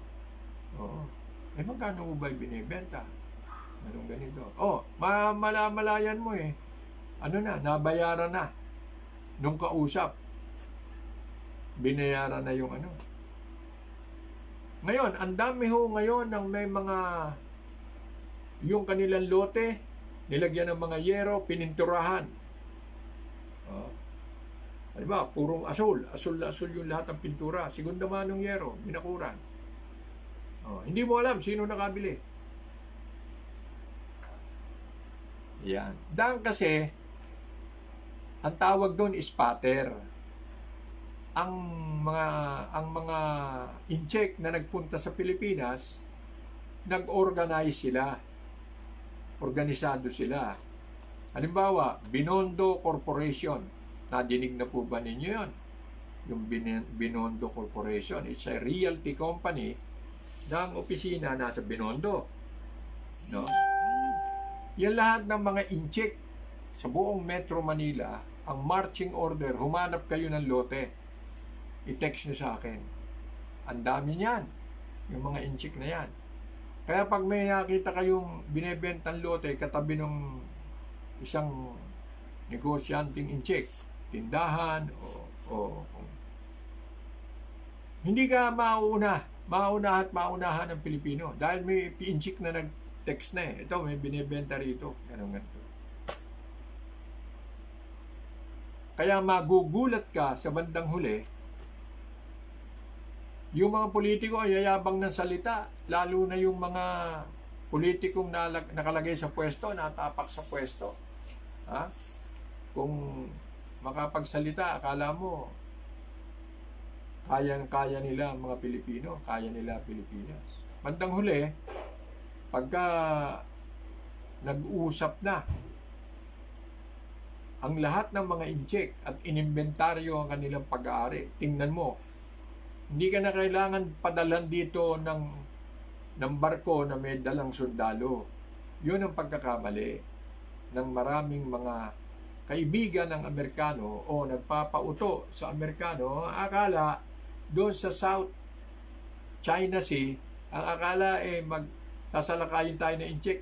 Magkano mo ba binibenta? Anong ganito? Malayan mo eh. Nabayaran na. Nung kausap, binayaran na yung Ngayon, ang dami ngayon ng may mga yung kanilang lote, nilagyan ng mga yero, pininturahan. Diba? Purong asul. Asul na asul yung lahat ng pintura. Segunda manong yero, binakuran. Hindi mo alam sino nakabili. Yan. Dahil kasi, ang tawag doon is pattern. Ang mga incheck na nagpunta sa Pilipinas, nag-organize sila. Organisado sila. Halimbawa, Binondo Corporation. Nadinig na po ba ninyo yun? Yung Binondo Corporation. It's a realty company na ang opisina nasa Binondo. No? Yan lahat ng mga incheck sa buong Metro Manila, ang marching order, humanap kayo ng lote. I-text nyo sa akin. Ang dami niyan. Yung mga incheck na yan. Kaya pag may nakita kayong binebentang lote katabi ng isang negosyanteng incheck, tindahan, o hindi ka maunahan ng Pilipino dahil may incheck na nag-text na eh. Ito, may binebenta rito. Ganun. Kaya magugulat ka sa bandang huli, yung mga politiko ay yayabang ng salita, lalo na yung mga politikong nakalagay sa pwesto, natapak sa pwesto. Kung makapagsalita, akala mo, kaya nila mga Pilipino, kaya nila Pilipinas. Bandang huli, pagka nag-uusap na ang lahat ng mga incheck at inimbentaryo ang kanilang pag-aari, tingnan mo, hindi ka na kailangan padalan dito ng barko na may dalang sundalo. Yun ang pagkakamali ng maraming mga kaibigan ng Amerikano o nagpapauto sa Amerikano. Ang akala doon sa South China Sea, ang akala sasalakayin tayo ng incheck.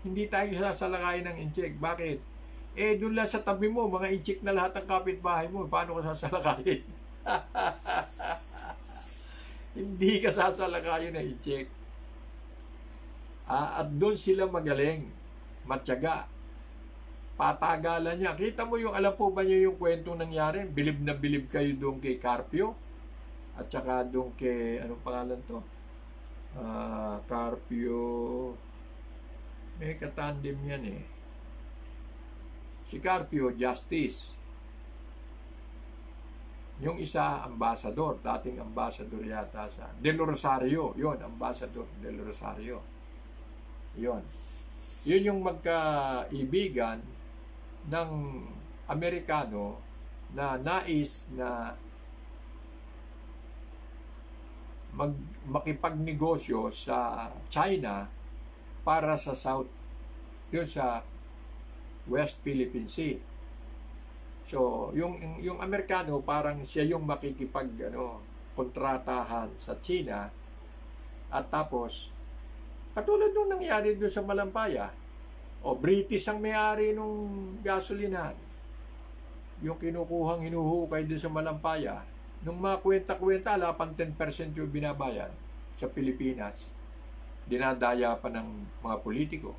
Hindi tayo sasalakayin ng incheck. Bakit? Doon lang sa tabi mo, mga incheck na lahat ng kapitbahay mo. Paano ka sasalakayin? Hindi ka sasalakayin ng incheck. At doon sila magaling, matyaga, patagalan niya. Kita mo alam po ba niyo yung kwentong nangyari? Bilib na bilib kayo doon kay Carpio at saka doon kay, anong pangalan to? Carpio, may katandem yan eh. Si Carpio, Justice. Yung isa, ambasador, dating ambasador yata sa Del Rosario, yon, ambasador Del Rosario. Yun yung magkaibigan ng Amerikano na nais na makipagnegosyo sa China para sa South, yun sa West Philippine Sea. So, yung Amerikano parang siya yung kontratahan sa China, at tapos katulad nung nangyari doon sa Malampaya, British ang may-ari nung gasolinahan. Yung kinukuhang hinuhukay doon sa Malampaya, nung mga kwenta-kwenta, lapang 10% yung binabayan sa Pilipinas. Dinadaya pa ng mga politiko.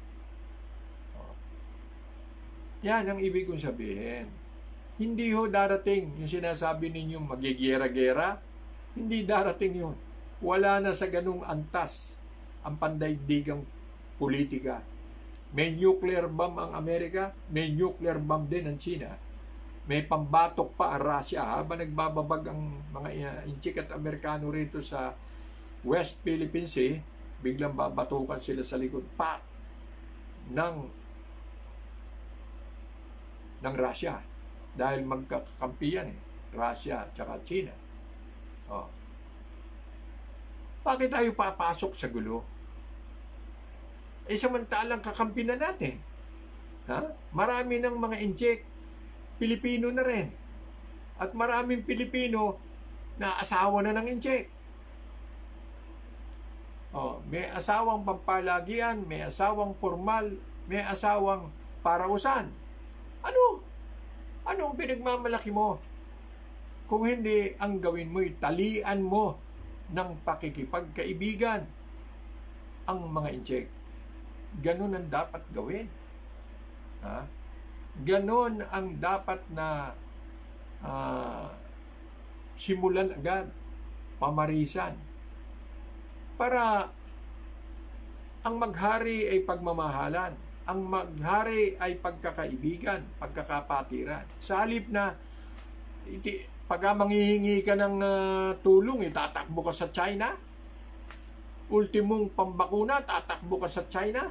Yan ang ibig kong sabihin. Hindi darating yung sinasabi ninyong magigera-gera. Hindi darating yun. Wala na sa ganung antas ang pandaigdigang politika. May nuclear bomb ang Amerika, may nuclear bomb din ang China. May pambatok pa ang Russia habang nagbababag ang mga inchik at Amerikano rito sa West Philippine Sea, biglang babatukan sila sa likod ng Russia. Dahil magkakampiyan Russia at China. Oh. Bakit tayo papasok sa gulo? Samantalang kakampi na natin. Ha? Marami ng mga inject, Pilipino na rin. At maraming Pilipino na asawa na ng inject. May asawang pampalagian, may asawang formal, may asawang parausan. Ano? Ano ang pinagmamalaki mo? Kung hindi, ang gawin mo'y talian mo ng pakikipagkaibigan ang mga inject. Ganun ang dapat gawin. Ha? Ganun ang dapat na simulan agad, pamarisan. Para ang maghari ay pagmamahalan, ang maghari ay pagkakaibigan, pagkakapatiran. Sa halip na pagka manghihingi ka ng tulong, tatakbo ka sa China. Ultimong pambakuna, tatakbo ka sa China.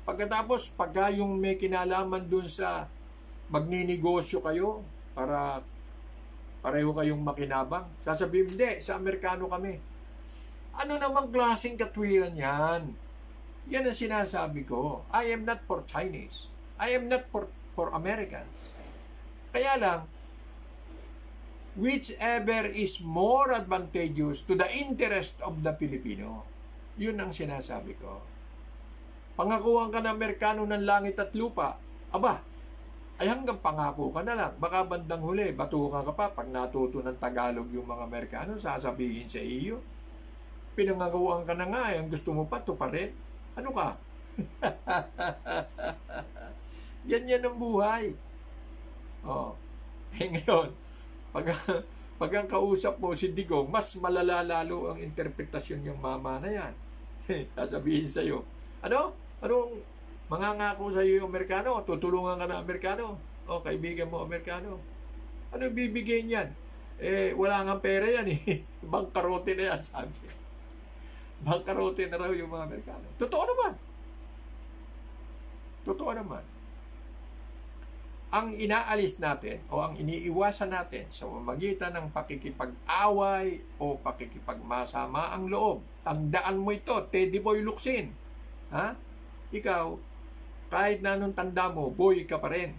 Pagkatapos, pagka yung may kinalaman dun sa magninegosyo kayo para pareho kayong makinabang, sasabihin, hindi, sa Amerikano kami. Ano namang klaseng katwiran yan? Yan ang sinasabi ko. I am not for Chinese. I am not for Americans. Kaya lang, whichever is more advantageous to the interest of the Filipino, yun ang sinasabi ko. Pangakuhan ka ng Amerikano ng langit at lupa, ay hanggang pangako ka na lang. Baka bandang huli, batukan ka pa. Pag natuto ng Tagalog yung mga Amerikano, sasabihin sa iyo, pinangakuhan ka na nga, ang gusto mo pa, tuparin. Ano ka? Ganyan ang buhay. Ngayon, pag ang kausap mo si Digong, mas malala lalo ang interpretasyon yung mama na yan. Sasabihin sa iyo, anong mangangako sa iyo yung Amerikano? Tutulungan ka ng Amerikano? Kaibigan mo Amerikano? Ano bibigay niyan? Wala nga pera yan eh. Bangkarote na yan, sabi. Bangkarote na raw yung mga Amerikano. Totoo naman. Totoo naman. Ang inaalis natin o ang iniiwasan natin sa pamamagitan ng pakikipag-away o pakikipagmasama ang loob. Tandaan mo ito, Teddy Boy Locsin. Ha? Ikaw, kahit na anong tanda mo, boy ka pa rin.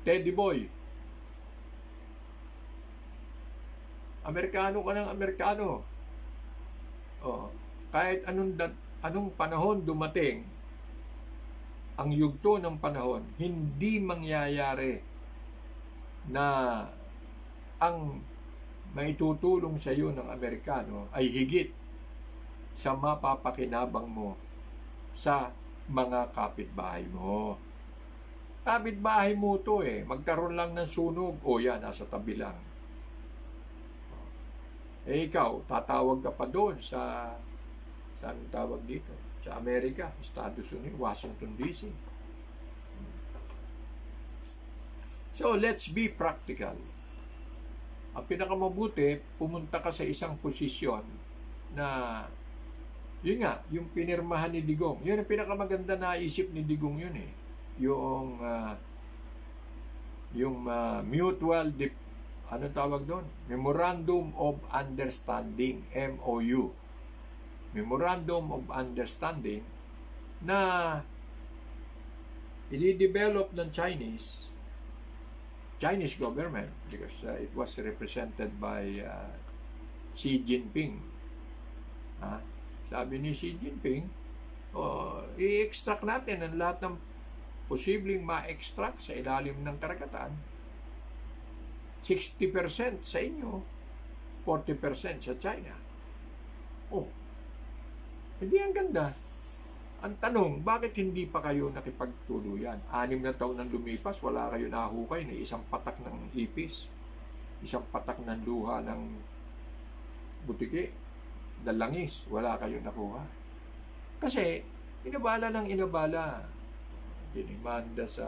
Teddy Boy. Amerikano ka ng Amerikano. Kahit anong panahon dumating, ang yugto ng panahon, hindi mangyayari na ang maitutulong sa iyo ng Amerikano ay higit sa mapapakinabang mo sa mga kapitbahay mo. Kapitbahay mo to magkaroon lang ng sunog, yan, nasa tabi lang. Ikaw, tatawag ka pa doon sa saan tawag dito? Sa Amerika, Estados Unidos, Washington DC. So, let's be practical. Ang pinakamabuti, pumunta ka sa isang posisyon na yun nga, yung pinirmahan ni Digong. Yun ang pinakamaganda na isip ni Digong yun Yung mutual, ano tawag doon? Memorandum of Understanding, MOU. Memorandum of Understanding na i-develop ng Chinese government because it was represented by Xi Jinping. Sabi ni Xi Jinping, i-extract natin ang lahat ng posibleng ma-extract sa ilalim ng karagatan. 60% sa inyo, 40% sa China. Hindi ang ganda. Ang tanong, bakit hindi pa kayo nakipagtuluyan? 6 na taon nang lumipas, wala kayo nahukay na isang patak ng ipis, isang patak ng luha ng butiki, dalangis, wala kayo nakuha. Kasi, inabala ng inabala. Dinimanda sa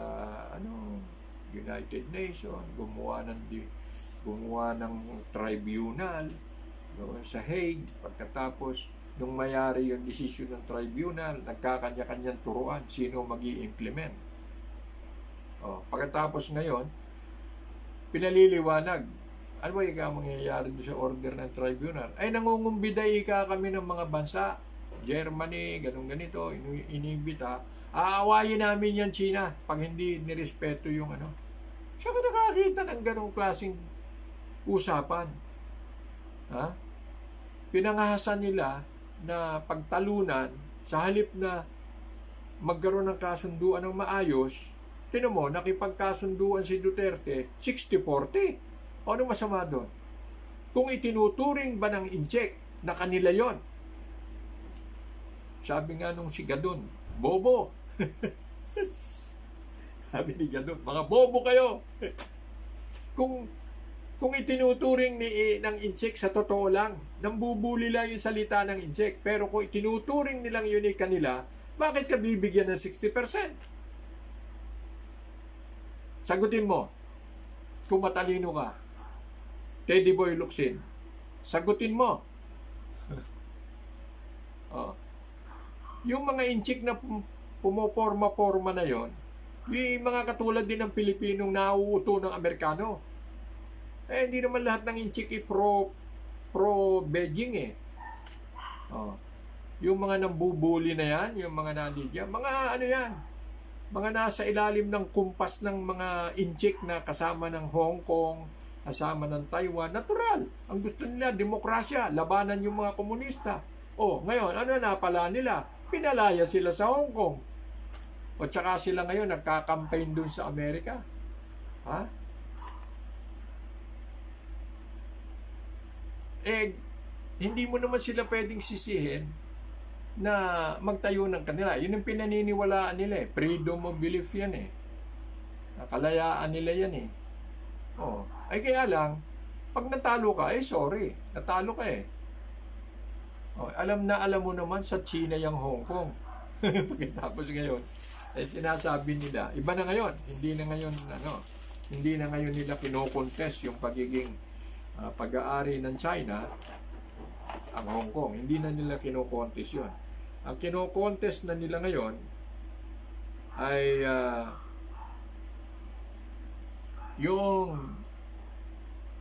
United Nations, gumawa ng tribunal sa Hague. Pagkatapos, nung mayari yung desisyon ng tribunal, nagkakanya-kanyang turuan sino mag-i-implement. Pagkatapos ngayon, pinaliliwanag Ano ba ika mangyayari doon sa order ng tribunal? Ay, nangungumbida ika kami ng mga bansa. Germany, ganun ganito, inibita. Aawayin namin yan, China, pag hindi nirespeto yung ano. Siya ka nakakita ng ganong klaseng usapan. Ha? Pinangahasan nila na pagtalunan sa halip na magkaroon ng kasunduan ng maayos. Tinan mo, nakipagkasunduan si Duterte, 60-40. Ano masama doon? Kung itinuturing ba ng incheck na kanila yon, sabi nga nung si Gadon, bobo. Sabi ni Gadon, mga bobo kayo. Kung itinuturing ng incheck sa totoo lang, nambubuli lang yung salita ng incheck. Pero kung itinuturing nilang yun kanila, bakit ka bibigyan ng 60%? Sagutin mo, kung matalino ka, Teddy Boy Locsin, sagutin mo. Oh. Yung mga inchik na pumoporma-porma na yon, yung mga katulad din ng Pilipinong nauuto ng Amerikano. Eh, hindi naman lahat ng inchik pro-Beijing eh. Oh. Yung mga nambubuli na yan, yung mga nandiyan, mga ano yan, mga nasa ilalim ng kumpas ng mga inchik na kasama ng Hong Kong, kasama ng Taiwan, natural. Ang gusto nila, demokrasya, labanan yung mga komunista. Oh, ngayon, ano na pala nila? Pinalaya sila sa Hong Kong. O tsaka sila ngayon nagka-campaign dun sa Amerika. Ha? Eh, hindi mo naman sila pwedeng sisihin na magtayo ng kanila. Yun ang pinaniniwalaan nila eh. Freedom of belief yan eh. Kalayaan nila yan eh. Oh. Ay kaya lang, pag natalo ka, sorry, natalo ka eh. Oh, alam mo naman sa China yung Hong Kong. Pagkatapos ngayon, sinasabi nila, iba na ngayon, hindi na ngayon nila kino-contest yung pagiging pag-aari ng China, ang Hong Kong. Hindi na nila kino-contest yun. Ang kino-contest na nila ngayon ay yung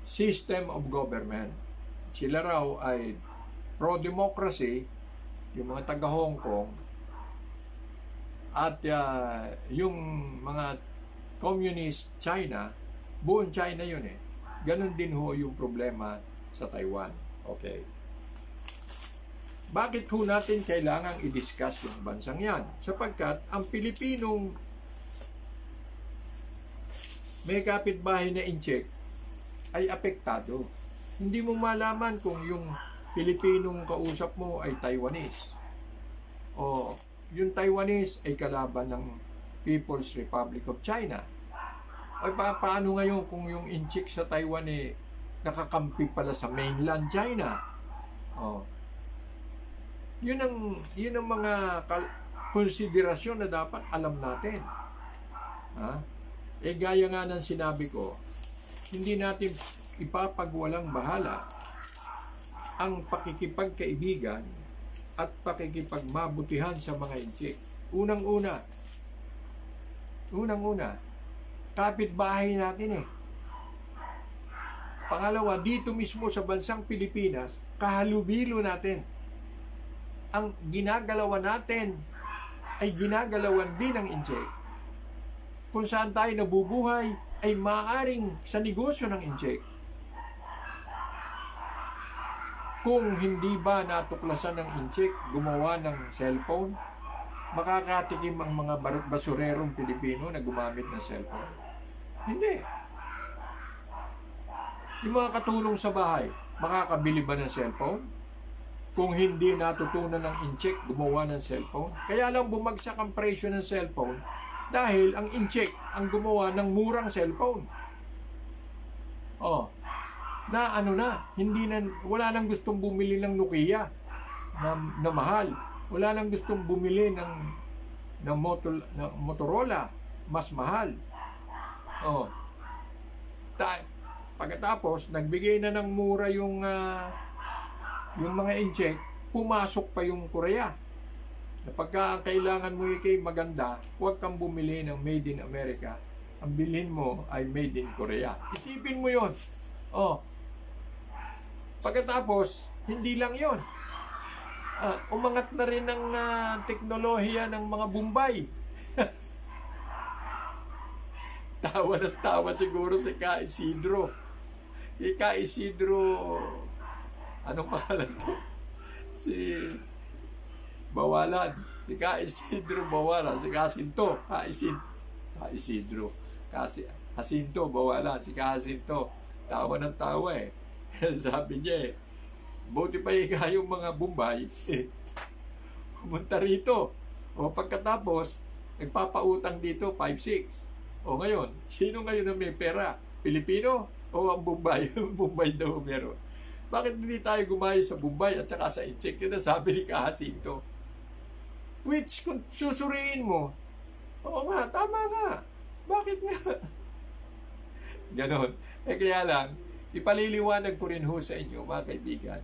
system of government. Sila raw ay pro-democracy, yung mga taga-Hong Kong, at yung mga communist China, buong China yun eh. Ganon din ho yung problema sa Taiwan. Okay. Bakit ho natin kailangang i-discuss yung bansang yan? Sapagkat ang Pilipinong may kapitbahay na incheck ay apektado. Hindi mo malaman kung yung Pilipinong kausap mo ay Taiwanese. O yung Taiwanese ay kalaban ng People's Republic of China. Ay paano ngayon kung yung incheck sa Taiwan nakakampi pala sa mainland China? O, yun ang mga konsiderasyon na dapat alam natin. Ha? Gaya nga ng sinabi ko, hindi natin ipapagwalang bahala ang pakikipagkaibigan at pakikipagmabutihan sa mga inchik. Unang-una, kapitbahay natin eh. Pangalawa, dito mismo sa bansang Pilipinas, kahalubilo natin. Ang ginagalawan natin ay ginagalawan din ng inchik. Kung saan tayo nabubuhay ay maaring sa negosyo ng inchik. Kung hindi ba natuklasan ng inchik gumawa ng cellphone, makakatikim ang mga basurerong Pilipino na gumamit ng cellphone? Hindi. Yung mga katulong sa bahay, makakabili ba ng cellphone? Kung hindi natutunan ng inchik gumawa ng cellphone? Kaya lang bumagsak ang presyo ng cellphone dahil ang inchik ang gumawa ng murang cellphone. Oh, wala nang gustong bumili ng Nokia na mahal. Wala nang gustong bumili ng Motorola mas mahal. Oh. Pagkatapos nagbigay na ng mura yung mga incheck, pumasok pa yung Korea. Na pagka kailangan mo maganda, huwag kang bumili ng Made in America. Ang bilhin mo ay Made in Korea. Isipin mo yon. Oh, Pagkatapos, hindi lang yon. Umangat na rin ang teknolohiya ng mga Bombay. Tawa na tawa siguro si Ka Isidro. Si Ka Isidro, anong pangalan to? Si Bawalan. Si Ka Isidro Bawalan. Si Jacinto. Ka Isidro. Jacinto Bawalan. Si Ka Jacinto. Tawa ng tawa eh. Sabi niya eh, buti pa yung mga Bombay, pumunta rito. O pagkatapos, nagpapautang dito, 5-6. O ngayon, sino ngayon na may pera? Pilipino o ang Bombay? Bombay daw meron. Bakit hindi tayo gumayo sa Bombay at saka sa Incheck? Yun ang sabi ni Kahasinto. Which, kung susuriin mo, oo nga, tama nga. Bakit nga? Ganon. Kaya lang, ipaliliwanag ko rin ho sa inyo, mga kaibigan.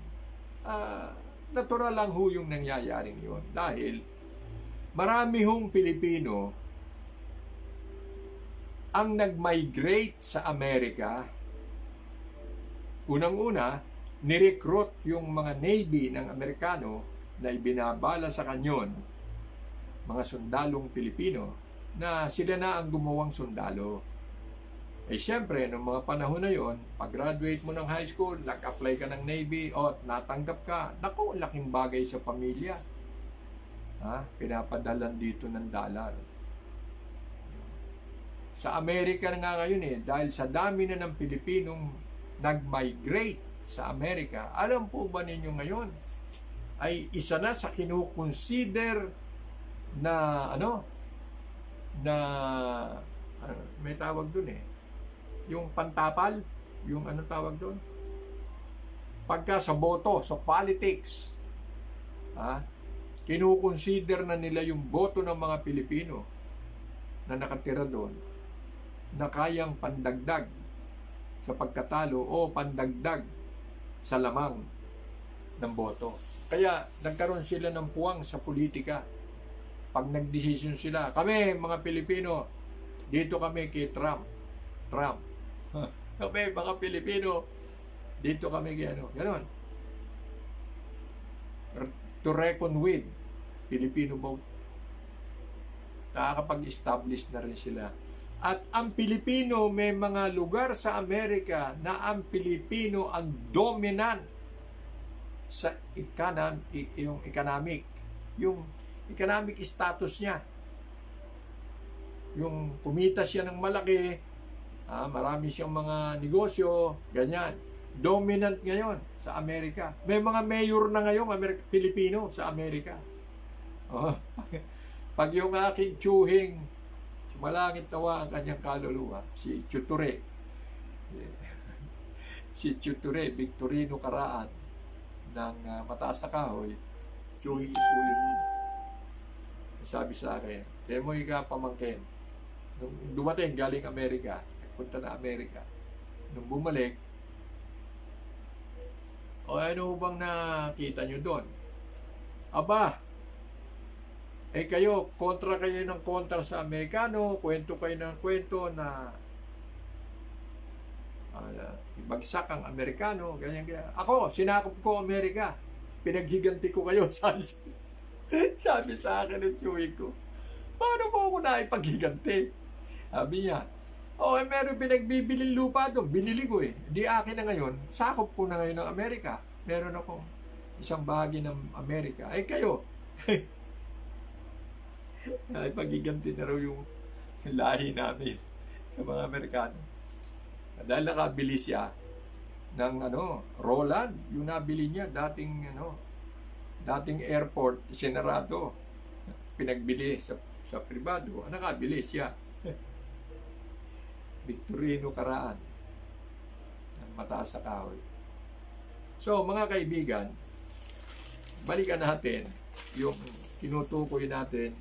Natural lang ho yung nangyayaring yun. Dahil, marami hong Pilipino ang nag-migrate sa Amerika. Unang-una, nirecruit yung mga Navy ng Amerikano na ibinabala sa kanyon, mga sundalong Pilipino, na sila na ang gumawang sundalo. Eh siyempre, noong mga panahon na yon, pag-graduate mo ng high school, nag-apply ka ng Navy, o natanggap ka, naku, laking bagay sa pamilya. Pinapadalan dito ng dollar. Sa Amerika na nga ngayon dahil sa dami na ng Pilipinong nag-migrate sa Amerika, alam po ba ninyo ngayon, ay isa na sa kinukonsider na, may tawag dun yung pantapal, yung anong tawag dun? Pagka sa boto, sa politics, kinukonsider na nila yung boto ng mga Pilipino na nakatira doon, na kayang pandagdag sa pagkatalo o pandagdag sa lamang ng boto. Kaya nagkaroon sila ng puwang sa politika. Pag nagdesisyon sila, kami mga Pilipino, dito kami kay Trump. Kami mga Pilipino, dito kami kay ganon. To reckon with, Filipino vote. Nakakapag-establish na rin sila. At ang Pilipino, may mga lugar sa Amerika na ang Pilipino ang dominant sa yung economic status niya. Yung kumita siya ng malaki, marami siyang mga negosyo, ganyan. Dominant ngayon sa Amerika. May mga mayor na ngayon, Pilipino sa Amerika. Pag yung aking tsuhing, malangit tawa ang kanyang kaluluwa, si Chuture. Si Chuture, Victorino Caraan, ng Mataas na Kahoy, tsuhing po yun. Sabi sa akin, kaya mo ka pamangkin. Nung dumating galing Amerika, punta na Amerika. Nung bumalik, ano bang nakita nyo doon? Aba, kayo, kontra kayo ng kontra sa Amerikano, kwento kayo ng kwento na ibagsak ang Amerikano, ganyan. Ako, sinakop ko Amerika. Pinaghiganti ko kayo, sabi sa akin ng tiyuhin ko. Paano mo ako naipaghiganti? Sabi niya, meron pinagbibilin lupa doon. Binili ko Di akin na ngayon. Sakop ko na ngayon ng Amerika. Meron ako isang bahagi ng Amerika. Kayo. Ay, paghiganti na raw yung lahi namin sa mga Amerikano. Dahil nakabili siya ng Roland, yung nabili niya, dating airport, senarado, pinagbili sa pribado, nakabili siya. Victorino Caraan, ng Mataas na Kahoy. So, mga kaibigan, balikan natin yung tinutukoy natin.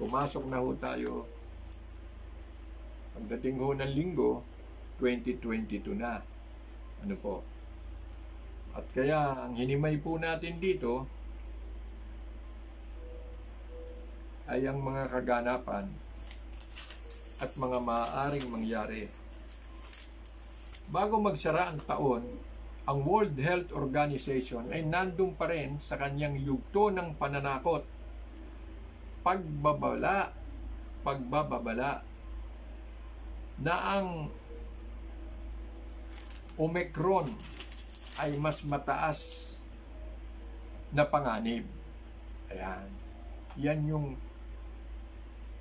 Pumasok na ho tayo. Pagdating ho ng linggo, 2022 na. Ano po? At kaya, ang hinimay po natin dito ay ang mga kaganapan at mga maaaring mangyari. Bago magsara ang taon, ang World Health Organization ay nandun pa rin sa kanyang yugto ng pananakot, pagbababala na ang Omicron ay mas mataas na panganib. Ayan. Yan yung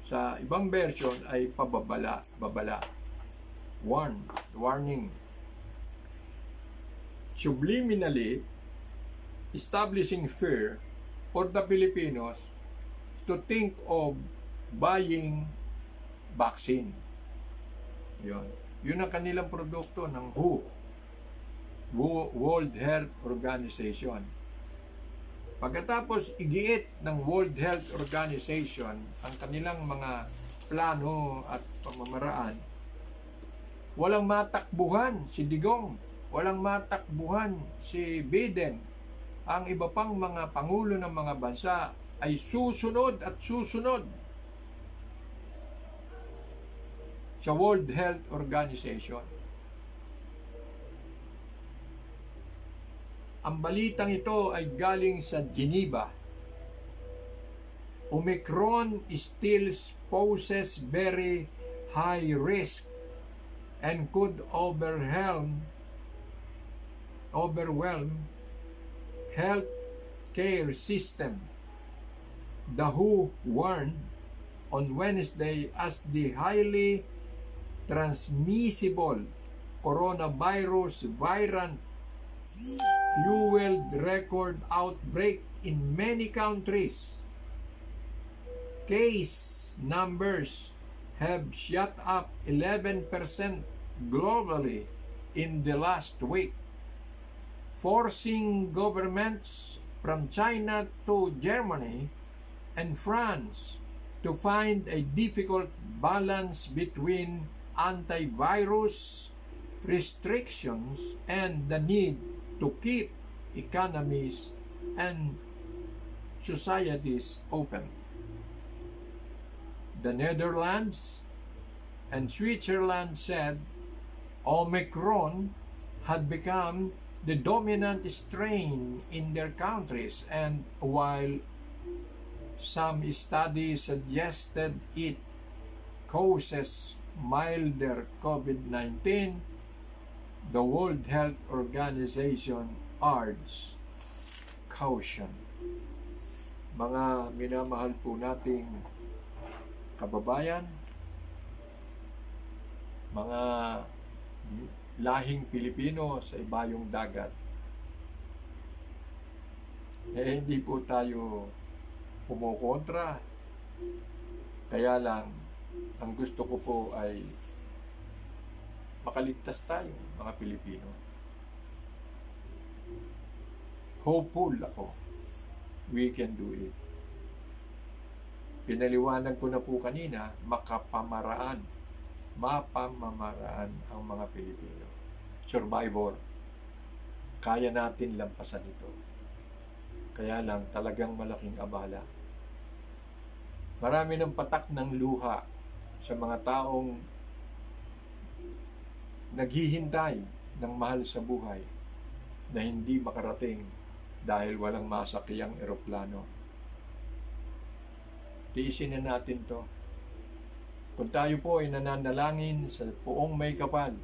sa ibang version ay babala. Warning. Subliminally establishing fear for the Filipinos to think of buying vaccine. Yun ang kanilang produkto ng World Health Organization. Pagkatapos igiit ng World Health Organization ang kanilang mga plano at pamamaraan, walang matakbuhan si Digong, walang matakbuhan si Biden. Ang iba pang mga pangulo ng mga bansa ay susunod at susunod sa World Health Organization. Ang balitang ito ay galing sa Geneva. Omicron still poses very high risk and could overwhelm health care system. The WHO warned on Wednesday as the highly transmissible coronavirus variant fueled record outbreak in many countries. Case numbers have shot up 11% globally in the last week, forcing governments from China to Germany and France to find a difficult balance between antivirus restrictions and the need to keep economies and societies open. The Netherlands and Switzerland said Omicron had become the dominant strain in their countries, and while some studies suggested it causes milder COVID-19, the World Health Organization urges caution. Mga minamahal po nating kababayan, mga lahing Pilipino sa ibayong dagat, hindi po tayo kumukontra. Kaya lang, ang gusto ko po ay makaligtas tayo, mga Pilipino. Hopeful ako. We can do it. Pinaliwanag ko na po kanina, mapamamaraan ang mga Pilipino. Survivor. Kaya natin lampasan ito. Kaya lang, talagang malaking abala. Marami ng patak ng luha sa mga taong naghihintay ng mahal sa buhay na hindi makarating dahil walang masakyang eroplano. Tiisin na natin to. Kung tayo po ay nananalangin sa Poong May Kapal,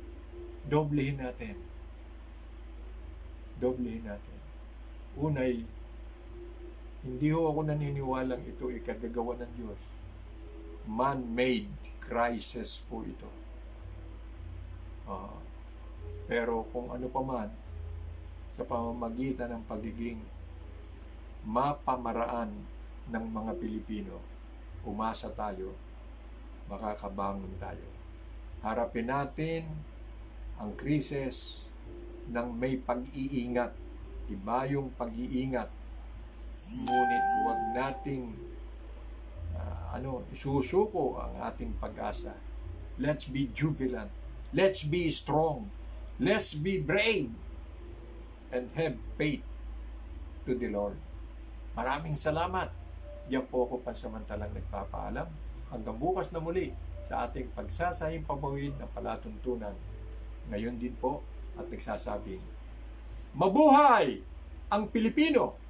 doblehin natin. Doblehin natin. Unay, hindi ho ako naniniwalang ito ay kagagawa ng Diyos. Man-made crisis po ito. Pero kung ano pa man, sa pamamagitan ng pagiging mapamaraan ng mga Pilipino, umasa tayo, makakabangon tayo. Harapin natin ang krisis ng may pag-iingat, iba yung pag-iingat. Ngunit huwag nating isusuko ang ating pag-asa. Let's be jubilant. Let's be strong. Let's be brave. And have faith to the Lord. Maraming salamat. Diyan po ako pansamantalang nagpapaalam. Hanggang bukas na muli sa ating pagsasahing pabawid ng palatuntunan. Ngayon din po at nagsasabing, Mabuhay ang Pilipino!